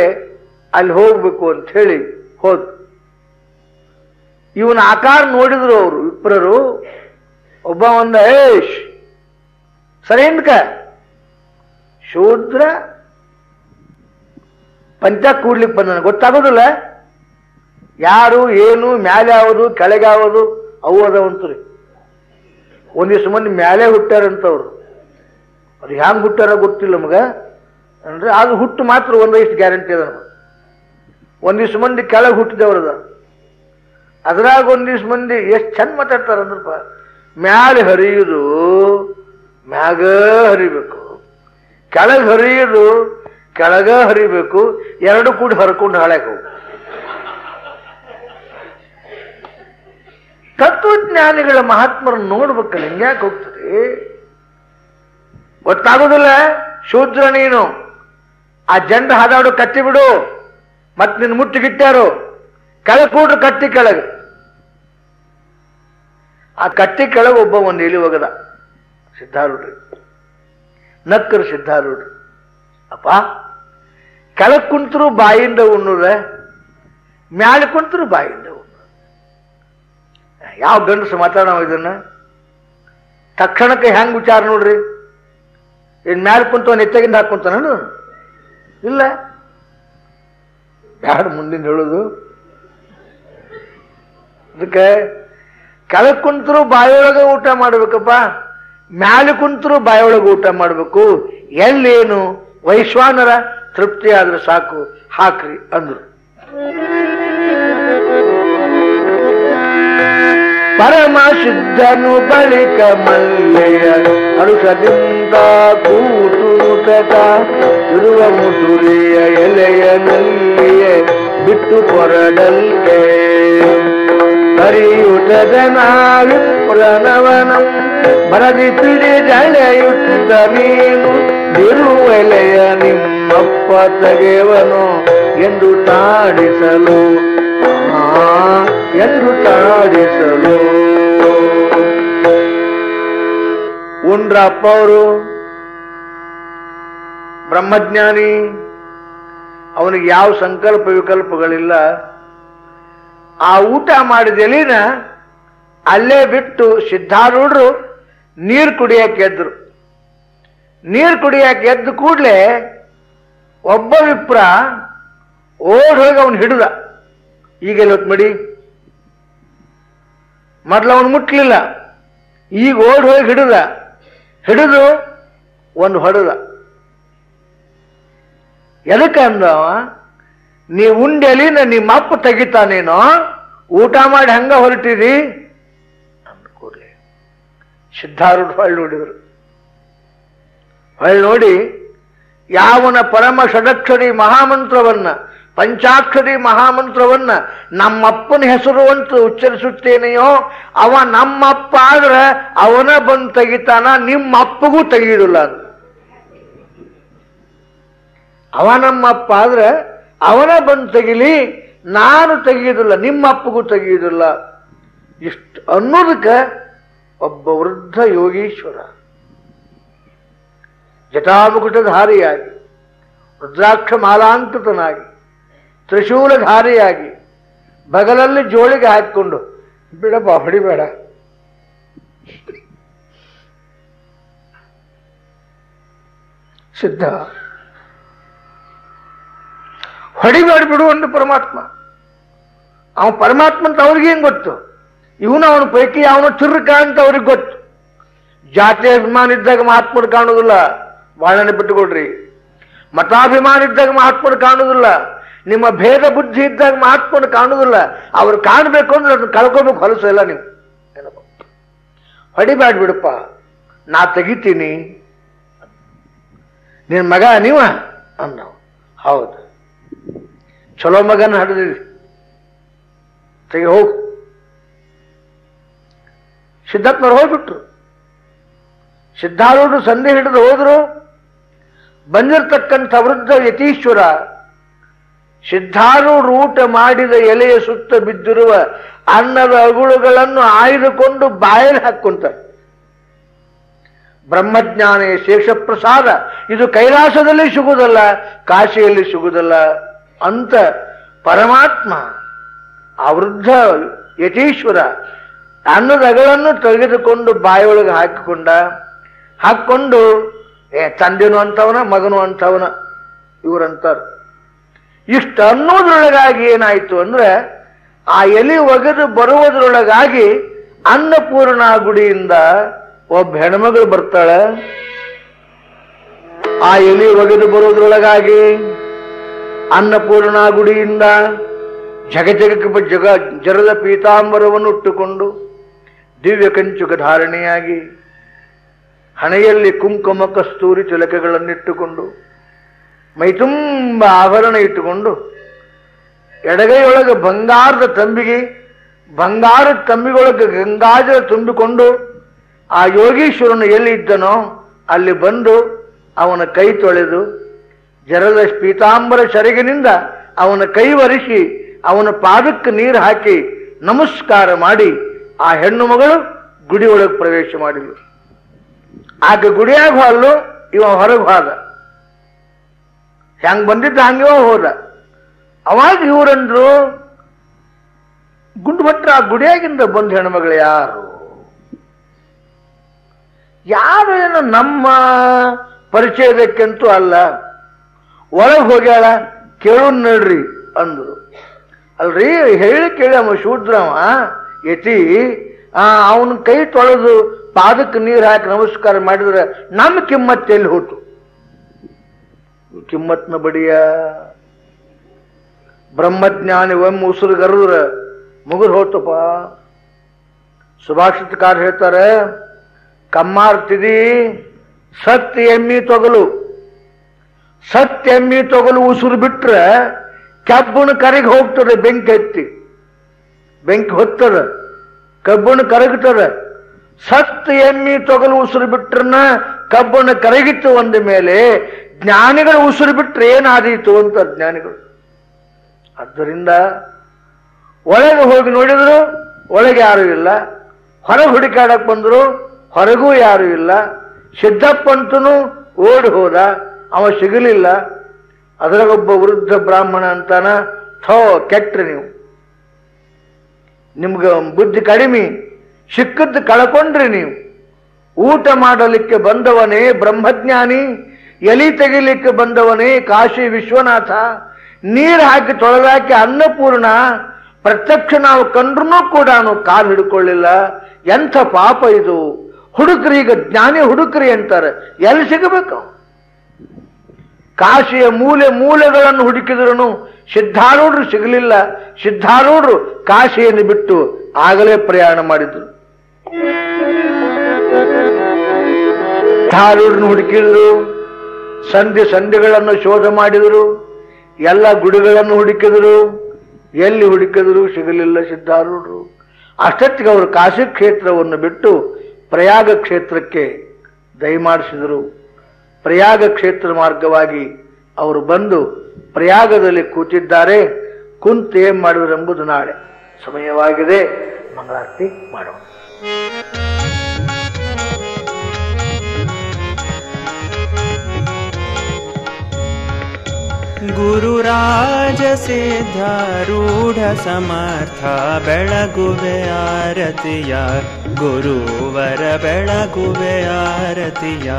ಅಲ್ಲಿ ಹೋಗ್ಬೇಕು ಅಂತ ಹೇಳಿ ಹೋದ್. ಇವನ ಆಕಾರ ನೋಡಿದ್ರು ಅವರು ವಿಪ್ರರು. ಒಬ್ಬ ಒಂದ ಸರೇಂದ್ಕ ಶೂದ್ರ ಪಂಚ ಕೂಡ್ಲಿಕ್ಕೆ ಬಂದ ಗೊತ್ತಾಗೋದಿಲ್ಲ ಯಾರು ಏನು, ಮ್ಯಾಲೆ ಯಾವುದು ಕೆಳಗೆ ಯಾವುದು ಅವು ಅದಾವಂತ್ರಿ. ಒಂದಿಷ್ಟು ಮಂದಿ ಮ್ಯಾಲೆ ಹುಟ್ಟಾರಂತವ್ರು, ಅದು ಹ್ಯಾಂಗ್ ಹುಟ್ಟಾರ ಗೊತ್ತಿಲ್ಲ ನಮಗ. ಅಂದ್ರೆ ಅದು ಹುಟ್ಟು ಮಾತ್ರ ಒಂದಿಷ್ಟು ಗ್ಯಾರಂಟಿ ಅದ. ಒಂದಿಷ್ಟು ಮಂದಿ ಕೆಳಗೆ ಹುಟ್ಟಿದವ್ರದ, ಅದ್ರಾಗ ಒಂದಿಷ್ಟು ಮಂದಿ ಎಷ್ಟು ಚಂದ ಮಾತಾಡ್ತಾರಂದ್ರಪ್ಪ. ಮ್ಯಾಲೆ ಹರಿಯುವುದು ಮ್ಯಾಗ ಹರಿಬೇಕು, ಕೆಳಗೆ ಹರಿಯುವುದು ಕೆಳಗ ಹರಿಬೇಕು, ಎರಡು ಕೂಡ ಹರ್ಕೊಂಡು ಹಾಳಾಕ. ತತ್ವಜ್ಞಾನಿಗಳ ಮಹಾತ್ಮರನ್ನು ನೋಡ್ಬೇಕಲ್ಲ, ಹಿಂಗ್ಯಾಕೆ ಹೋಗ್ತದೆ ಗೊತ್ತಾಗೋದಿಲ್ಲ. ಶೂದ್ರ ನೀನು, ಆ ಜಂಡ ಹಾದಾಡು ಕಟ್ಟಿ ಬಿಡು, ಮತ್ ನಿನ್ ಮುಟ್ಟಿಗಿಟ್ಟಾರು ಕೆಳಗೆ ಕೂಡ್ರು ಕಟ್ಟಿ ಕೆಳಗೆ. ಆ ಕಟ್ಟಿ ಕೆಳಗೆ ಒಬ್ಬ ಒಂದು ಇಲಿ ಒಗದ. ಸಿದ್ಧಾರೂಢ್ರಿ ನಕ್ಕರು. ಸಿದ್ಧಾರೂಢ್ರು, ಅಪ್ಪ ಕೆಳಗ್ ಕುಂತರು ಬಾಯಿಂದ ಉಣ್ಣುದ, ಮ್ಯಾಲೆ ಕುಂತರು ಬಾಯಿಂದ ಉಣ್ಣು. ಯಾವ ಗಂಡಸು ಮಾತಾಡೋ ಇದನ್ನ? ತಕ್ಷಣಕ್ಕೆ ಹೆಂಗ್ ವಿಚಾರ ನೋಡ್ರಿ. ಏನ್ ಮ್ಯಾಲೆ ಕುಂತ ನೆತ್ತಗಿಂದ ಹಾಕುಂತಾನ? ಇಲ್ಲ, ಯಾರು ಮುಂದಿನ ಹೇಳುದು. ಅದಕ್ಕೆ ಕೆಳಗ್ ಕುಂತರು ಬಾಯೊಳಗೆ ಊಟ ಮಾಡ್ಬೇಕಪ್ಪ, ಮ್ಯಾಲೆ ಕುಂತರು ಬಾಯೊಳಗೆ ಊಟ ಮಾಡ್ಬೇಕು. ಎಲ್ಲೇನು ವೈಶ್ವಾನರ ತೃಪ್ತಿ ಆದ್ರೆ ಸಾಕು, ಹಾಕ್ರಿ ಅಂದ್ರು. ಪರಮ ಸಿದ್ಧನು ಬಳಿಕ ಮಲ್ಲೆಯ ಅರುಷದಿಂದ ಕೂಟುಟ ಇರುವ ಮುಸುರಿಯ ಎಲೆಯನಲ್ಲಿಯೇ ಬಿಟ್ಟು ಕೊರಡಲ್ಕೆ ಹರಿಯುಟದನಾವಿಪ್ರನವನಂ ಬರದಿ ತಿಳಿದಳೆಯುತ್ತ ನೀನು ಬಿರುವೆಲೆಯ ನಿಮ್ಮಪ್ಪ ತೆಗೆವನು ಎಂದು ತಾಡಿಸಲು, ಎಂದು ತಾಡಿಸಲು. ಉಂಡ್ರಪ್ಪ ಅವರು ಬ್ರಹ್ಮಜ್ಞಾನಿ, ಅವನಿಗೆ ಯಾವ ಸಂಕಲ್ಪ ವಿಕಲ್ಪಗಳಿಲ್ಲ. ಆ ಊಟ ಮಾಡಿದ ಎಲಿನ ಅಲ್ಲೇ ಬಿಟ್ಟು ಸಿದ್ಧಾರೂಢರು ನೀರು ಕುಡಿಯಕ್ಕೆ ಎದ್ರು. ನೀರು ಕುಡಿಯಕ್ಕೆ ಎದ್ದು ಕೂಡ್ಲೆ ಒಬ್ಬ ವಿಪ್ರ ಓಡ್ ಹೋಗಿ ಅವನು ಹಿಡಿದ. ಈಗೆಲ್ಲೊತ್ತು ಮಡಿ ಮೊದ್ಲು ಅವನು ಮುಟ್ಲಿಲ್ಲ, ಈಗ ಓಡ್ ಹೋಗಿ ಹಿಡಿದು ಒಂದು ಹೊಡೆದ. ಎದಕ್ಕೆ ಅಂದವ? ನೀ ಉಂಡೆಲಿನ ನಿಮ್ಮ ಅಪ್ಪ ತೆಗಿತಾನೇನೋ, ಊಟ ಮಾಡಿ ಹಂಗ ಹೊರಟಿರಿ ಅಂದ ಕೂಡಲೇ ಸಿದ್ಧಾರೂಢ ಹೊಳ್ಳಿ ನೋಡಿದ್ರು. ಹೊಳ್ಳಿ ನೋಡಿ ಯಾವನ ಪರಮ ಷಡಕ್ಷರಿ ಮಹಾಮಂತ್ರವನ್ನ, ಪಂಚಾಕ್ಷರಿ ಮಹಾಮಂತ್ರವನ್ನ ನಮ್ಮಪ್ಪನ ಹೆಸರು ಅಂತ ಉಚ್ಚರಿಸುತ್ತೇನೆಯೋ ಅವ ನಮ್ಮಪ್ಪ ಆದ್ರೆ ಅವನ ಬಂದು ತೆಗಿತಾನ, ನಿಮ್ಮಪ್ಪಗೂ ತೆಗೆಯುವುದಿಲ್ಲ. ಅವ ನಮ್ಮಪ್ಪ ಆದ್ರೆ ಅವನ ಬಂದು ತೆಗಿಲಿ, ನಾನು ತೆಗೆಯುವುದಿಲ್ಲ, ನಿಮ್ಮಪ್ಪಗೂ ತೆಗೆಯುವುದಿಲ್ಲ. ಇಷ್ಟು ಅನ್ನೋದಕ್ಕೆ ಒಬ್ಬ ವೃದ್ಧ ಯೋಗೀಶ್ವರ ಜಟಾಮುಕುಟಧಾರಿಯಾಗಿ, ರುದ್ರಾಕ್ಷ ಮಾಲಾಂಕೃತನಾಗಿ, ತ್ರಿಶೂಲಧಾರಿಯಾಗಿ, ಬಗಲಲ್ಲಿ ಜೋಳಿಗೆ ಹಾಕಿಕೊಂಡು, ಬಿಡಪ್ಪ ಹೊಡಿಬೇಡ, ಸಿದ್ಧ ಹೊಡಿಬೇಡ ಬಿಡು ಒಂದು ಪರಮಾತ್ಮ. ಅವ ಪರಮಾತ್ಮ ಅಂತ ಅವ್ರಿಗೆ ಹೆಂಗ್ ಗೊತ್ತು? ಇವನು ಅವನ ಪೈಕಿ ಅವನು ಚುರುಕ ಅಂತ ಅವ್ರಿಗೆ ಗೊತ್ತು. ಜಾತಿ ಅಭಿಮಾನ ಇದ್ದಾಗ ಮಹಾತ್ಮರು ಕಾಣುವುದಿಲ್ಲ, ಬಾಳನೆ ಬಿಟ್ಟುಕೊಡ್ರಿ. ಮತಾಭಿಮಾನ ಇದ್ದಾಗ ಮಹಾತ್ಮರು ಕಾಣುವುದಿಲ್ಲ, ನಿಮ್ಮ ಭೇದ ಬುದ್ಧಿ ಇದ್ದಾಗ ಮಹಾತ್ಮರು ಕಾಣುವುದಿಲ್ಲ. ಅವ್ರು ಕಾಣಬೇಕು ಅಂದ್ರೆ ಅದನ್ನ ಕಳ್ಕೋಬೇಕು, ಹೊಲಸು ಇಲ್ಲ. ನೀವು ಹೊಡಿಬೇಡ ಬಿಡಪ್ಪ, ನಾ ತೆಗಿತೀನಿ. ನಿನ್ ಮಗ ನೀವ ಅಂದ. ಹೌದು, ಚಲೋ ಮಗನ ಹಡಿದಿರಿ, ತೆಗಿ ಹೋಗು. ಸಿದ್ಧಾತ್ಮರು ಹೋಗ್ಬಿಟ್ರು. ಸಿದ್ಧಾರೂಢರು ಸಂಧಿ ಹಿಡಿದು ಹೋದ್ರು. ಬಂದಿರತಕ್ಕಂಥ ವೃದ್ಧ ಯತೀಶ್ವರ ಸಿದ್ಧಾರೂಢ ಊಟ ಮಾಡಿದ ಎಲೆಯ ಸುತ್ತ ಬಿದ್ದಿರುವ ಅನ್ನದ ಅಗುಳುಗಳನ್ನು ಆಯ್ದುಕೊಂಡು ಬಾಯಲ್ಲಿ ಹಾಕ್ಕೊಂತಾರೆ. ಬ್ರಹ್ಮಜ್ಞಾನ ಶೇಷಪ್ರಸಾದ ಇದು ಕೈಲಾಸದಲ್ಲಿ ಸಿಗುವುದಲ್ಲ, ಕಾಶಿಯಲ್ಲಿ ಸಿಗುವುದಲ್ಲ ಅಂತ ಪರಮಾತ್ಮ ಆ ವೃದ್ಧ ಯತೀಶ್ವರ ಅನ್ನದ ಅಗಳನ್ನು ತೆಗೆದುಕೊಂಡು ಬಾಯಿಯೊಳಗೆ ಹಾಕಿಕೊಂಡು ತಂದೆನೂ ಅಂತವನ ಮಗನು ಅಂತವನ ಇವರಂತಾರ. ಇಷ್ಟು ಅನ್ನೋದ್ರೊಳಗಾಗಿ ಏನಾಯ್ತು ಅಂದ್ರೆ ಆ ಎಲೆ ಒಗೆದು ಬರುವುದರೊಳಗಾಗಿ ಅನ್ನಪೂರ್ಣ ಗುಡಿಯಿಂದ ಒಬ್ಬ ಹೆಣ್ಮಗಳು ಬರ್ತಾಳೆ. ಆ ಎಲೆ ಒಗೆದು ಬರುವುದರೊಳಗಾಗಿ ಅನ್ನಪೂರ್ಣ ಗುಡಿಯಿಂದ ಜರದ ಪೀತಾಂಬರವನ್ನು ಉಟ್ಟುಕೊಂಡು ದಿವ್ಯ ಕಂಚುಕ ಧಾರಣೆಯಾಗಿ ಹಣೆಯಲ್ಲಿ ಕುಂಕುಮ ಕಸ್ತೂರಿ ಚಿಲಕೆಗಳನ್ನಿಟ್ಟುಕೊಂಡು ಮೈತುಂಬ ಆಭರಣ ಇಟ್ಟುಕೊಂಡು ಎಡಗೈಯೊಳಗೆ ಬಂಗಾರದ ತಂಬಿಗೊಳಗೆ ಗಂಗಾಜಲ ತುಂಬಿಕೊಂಡು ಆ ಯೋಗೀಶ್ವರನು ಎಲ್ಲಿ ಇದ್ದನೋ ಅಲ್ಲಿ ಬಂದು ಅವನ ಕೈ ತೊಳೆದು ಜರದ ಪೀತಾಂಬರ ಸೆರಗಿನಿಂದ ಅವನ ಕೈ ಒರೆಸಿ ಅವನ ಪಾದಕ್ಕೆ ನೀರು ಹಾಕಿ ನಮಸ್ಕಾರ ಮಾಡಿ ಆ ಹೆಣ್ಣು ಮಗಳು ಗುಡಿ ಒಳಗೆ ಪ್ರವೇಶ ಮಾಡಿದ್ಲು. ಆಗ ಗುಡಿಯಾಗ ಹೋದ್ಲು, ಇವ ಹೊರಗೆ ಹೋದ. ಹೆಂಗ್ ಬಂದಿದ್ದ ಹಂಗೆ ಹೋದ. ಅವಾಗ ಇವರಂದ್ರು, ಗುಂಡು ಭಟ್ರ ಆ ಗುಡಿಯಾಗಿಂದ ಬಂದ ಹೆಣ್ಮಗಳು ಯಾರು ಏನು ನಮ್ಮ ಪರಿಚಯದಕ್ಕಂತೂ ಅಲ್ಲ, ಒಳಗೆ ಹೋಗ್ಯಾಳ, ಕೇಳೋನ್ ನೋಡ್ರಿ ಅಂದ್ರು. ಅಲ್ರಿ ಹೇಳಿ ಕೇಳಿ ಅವ ಶೂದ್ರವ ಯತಿ ಅವನ ಕೈ ತೊಳೆದು ಪಾದಕ್ಕೆ ನೀರು ಹಾಕಿ ನಮಸ್ಕಾರ ಮಾಡಿದ್ರೆ ನಮ್ಮ ಕಿಮ್ಮತ್ ಎಲ್ಲಿ ಹೋತು? ಕಿಮ್ಮತ್ನ ಬಡಿಯ ಬ್ರಹ್ಮಜ್ಞಾನಿ ಒಮ್ಮೆ ಉಸಿರುಗರದ್ರ ಮುಗಿದು ಹೋತಪ್ಪ. ಸುಭಾಷಿತಕಾರ ಹೇಳ್ತಾರೆ, ಕಮ್ಮಾರ್ತಿದಿ ಸತ್ಯ ಎಮ್ಮಿ ತೊಗಲು ಉಸಿರು ಬಿಟ್ರೆ ಕಬ್ಬುಣ ಕರಗಿ ಹೋಗ್ತದೆ. ಬೆಂಕಿ ಹೊತ್ತದ, ಕಬ್ಬುಣ ಕರಗ್ತದೆ. ಸತ್ಯ ಎಮ್ಮಿ ತೊಗಲು ಉಸಿರು ಬಿಟ್ರನ್ನ ಕಬ್ಬುಣ ಕರಗಿತ್ತು ಅಂದ ಮೇಲೆ ಜ್ಞಾನಿಗಳು ಉಸಿರು ಬಿಟ್ರೆ ಏನಾದೀತು ಅಂತ ಜ್ಞಾನಿಗಳು. ಆದ್ದರಿಂದ ಒಳಗೆ ಹೋಗಿ ನೋಡಿದ್ರು ಒಳಗೆ ಯಾರು ಇಲ್ಲ, ಹೊರಗೆ ಹುಡುಕಾಡಕ್ ಬಂದ್ರು ಹೊರಗೂ ಯಾರು ಇಲ್ಲ. ಸಿದ್ದಪ್ಪಂತನು ಓಡಿ ಹೋದ, ಅವ ಸಿಗಲಿಲ್ಲ. ಅದರಾಗೊಬ್ಬ ವೃದ್ಧ ಬ್ರಾಹ್ಮಣ ಅಂತಾನ, ಕೆಟ್ಟ್ರಿ ನೀವು, ನಿಮ್ಗೆ ಬುದ್ಧಿ ಕಡಿಮೆ, ಸಿಕ್ಕದ್ದು ಕಳ್ಕೊಂಡ್ರಿ ನೀವು. ಊಟ ಮಾಡಲಿಕ್ಕೆ ಬಂದವನೇ ಬ್ರಹ್ಮಜ್ಞಾನಿ, ಎಲಿ ತೆಗಿಲಿಕ್ಕೆ ಬಂದವನೇ ಕಾಶಿ ವಿಶ್ವನಾಥ, ನೀರು ಹಾಕಿ ತೊಳೆದಾಕಿ ಅನ್ನಪೂರ್ಣ ಪ್ರತ್ಯಕ್ಷ ನಾವು ಕಂಡ್ರೂ ಕೂಡ ಕಾಲು ಹಿಡ್ಕೊಳ್ಳಿಲ್ಲ. ಎಂಥ ಪಾಪ ಇದು! ಹುಡುಕ್ರಿ, ಈಗ ಜ್ಞಾನಿ ಹುಡುಕ್ರಿ ಅಂತಾರೆ, ಎಲ್ಲಿ ಸಿಗಬೇಕು? ಕಾಶಿಯ ಮೂಲೆಗಳನ್ನು ಹುಡುಕಿದ್ರು ಸಿದ್ಧಾರೂಢರು ಸಿಗಲಿಲ್ಲ. ಸಿದ್ಧಾರೂಢರು ಕಾಶಿಯನ್ನು ಬಿಟ್ಟು ಆಗಲೇ ಪ್ರಯಾಣ ಮಾಡಿದ್ರು. ಸಿದ್ಧಾರೂಢರನ್ನು ಹುಡುಕಿದ್ರು, ಸಂಧಿಗಳನ್ನು ಶೋಧ ಮಾಡಿದರು, ಎಲ್ಲ ಗುಡಿಗಳನ್ನು ಹುಡುಕಿದರು, ಎಲ್ಲಿ ಹುಡುಕಿದ್ರು ಸಿಗಲಿಲ್ಲ ಸಿದ್ಧಾರೂಢರು. ಅಷ್ಟೊತ್ತಿಗೆ ಅವರು ಕಾಶಿ ಕ್ಷೇತ್ರವನ್ನು ಬಿಟ್ಟು ಪ್ರಯಾಗ ಕ್ಷೇತ್ರಕ್ಕೆ ದಯಮಾಡಿಸಿದರು. ಪ್ರಯಾಗ ಕ್ಷೇತ್ರ ಮಾರ್ಗವಾಗಿ ಅವರು ಬಂದು ಪ್ರಯಾಗದಲ್ಲಿ ಕೂತಿದ್ದಾರೆ. ಕುಂತು ಏನ್ ಮಾಡುವುದೆಂಬುದು ನಾಳೆ ಸಮಯವಾಗಿದೆ. ಮಂಗಳಾರತಿ ಮಾಡೋಣ. ಗುರುರಾಜ ಸಿದ್ಧಾರೂಢ ಸಮರ್ಥ ಬೆಳಗುವೆ ಆರತಿಯ, ಗುರುವರ ಬೆಳಗುವೆ ಆರತಿಯ.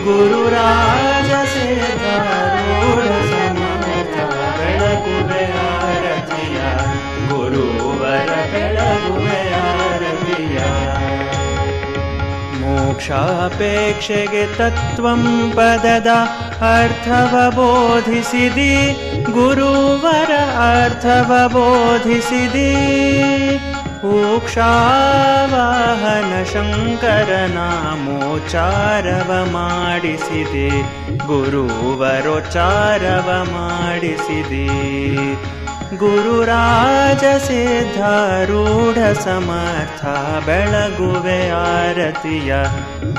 ಗುರುರಾಜ ಸಿದ್ಧಾರೂಢ ಸಮರ್ಥ ಬೆಳಗುವೆ ಆರತಿಯ, ಗುರುವರ ಬೆಳಗುವೆ ಆರತಿಯ. ಮೋಕ್ಷಾಪೇಕ್ಷೆಗೆ ತತ್ವಂ ಪದದ ಅರ್ಥವ ಬೋಧಿಸಿದಿ, ಗುರುವರ ಅರ್ಥವ ಬೋಧಿಸಿದಿ. ಮೋಕ್ಷಾವಾಹನ ಶಂಕರನ ಮೋಚಾರವ ಮಾಡಿಸಿದೆ, ಗುರುವರೋಚಾರವ ಮಾಡಿಸಿದೆ. ಗುರುರಾಜ ಸಿದ್ಧಾರೂಢ ಸಮರ್ಥ ಬೆಳಗುವೆ ಆರತಿಯ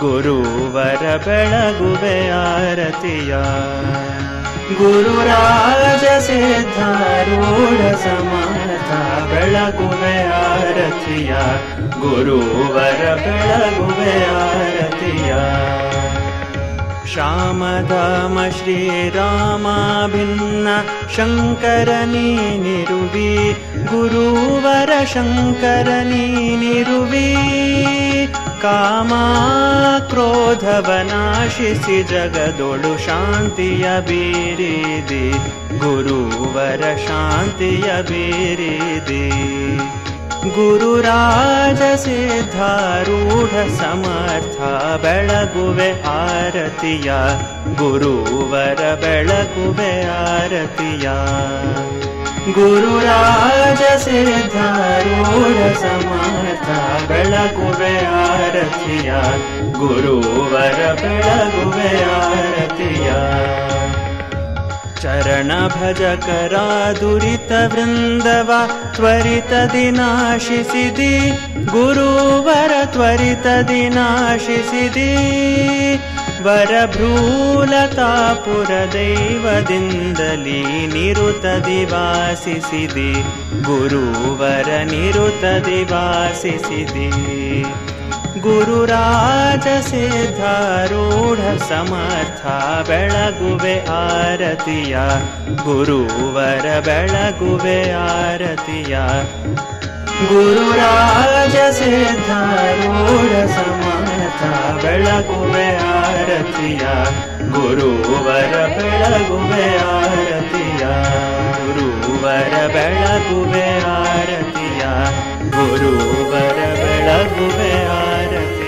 ಗುರುವರ ಬೆಳಗುವೆ ಆರತಿಯ ಗುರುರಾಜ ಸಿದ್ಧಾರೂಢ ಸಮರ್ಥ ಬೆಳಗುವೆ ಆರತಿಯ ಗುರುವರ ಬೆಳಗುವೆ ಆರತಿಯ ಶ್ಯಾಮಧಾಮ ಶ್ರೀರಾಮ ಭಿನ್ನ ಶಂಕರ ನೀನಿರುವಿ ಗುರುವರ ಶಂಕರ ನೀನಿರುವಿ ಕಾಮ ಕ್ರೋಧವ ನಾಶಿಸಿ ಜಗದೊಳು ಶಾಂತಿಯ ಬೀರಿದಿ ಗುರುವರ ಶಾಂತಿಯ ಬೀರಿದಿ ಗುರುರಾಜ ಸಿದ್ಧಾರೂಢ ಸಮರ್ಥ ಬೆಳಗುವೆ ಆರತಿಯ ಗುರುವರ ಬೆಳಗುವೆ ಆರತಿಯ ಗುರುರಾಜ ಸಿದ್ಧಾರೂಢ ಸಮರ್ಥ ಬೆಳಗುವೆ ಆರತಿಯ ಗುರುವರ ಬೆಳಗುವೆ ಆರತಿಯ ಚರಣ ಭಜಕರ ದುರಿತ ವೃಂದವ ತ್ವರಿತದಿ ನಾಶಿಸಿದಿ ಗುರುವರ ತ್ವರಿತದಿ ನಾಶಿಸಿದಿ ವರಭ್ರೂಲತಾಪುರ ದೈವದಿಂದಲೀ ನಿರುತದಿ ವಾಸಿಸಿದಿ ಗುರುವರ ನಿರುತದಿ ವಾಸಿಸಿದಿ ಗುರುರಾಜ ಸಿದ್ಧಾರೂಢ ಸಮರ್ಥ ಬೆಳಗುವೆ ಆರತಿಯ ಗುರುವರ ಬೆಳಗುವೆ ಆರತಿಯ ಗುರುರಾಜ ಸಿದ್ಧಾರೂಢ ಸಮರ್ಥ ಬೆಳಗುವೆ ಆರತಿಯ ಗುರುವರ ಬೆಳಗುವೆ ಆರತಿಯ ಗುರುವರ ಬೆಳಗುವೆ ಆರತಿಯ ಗುರುವರ ಬೆಳಗುವೆ ಆರತಿ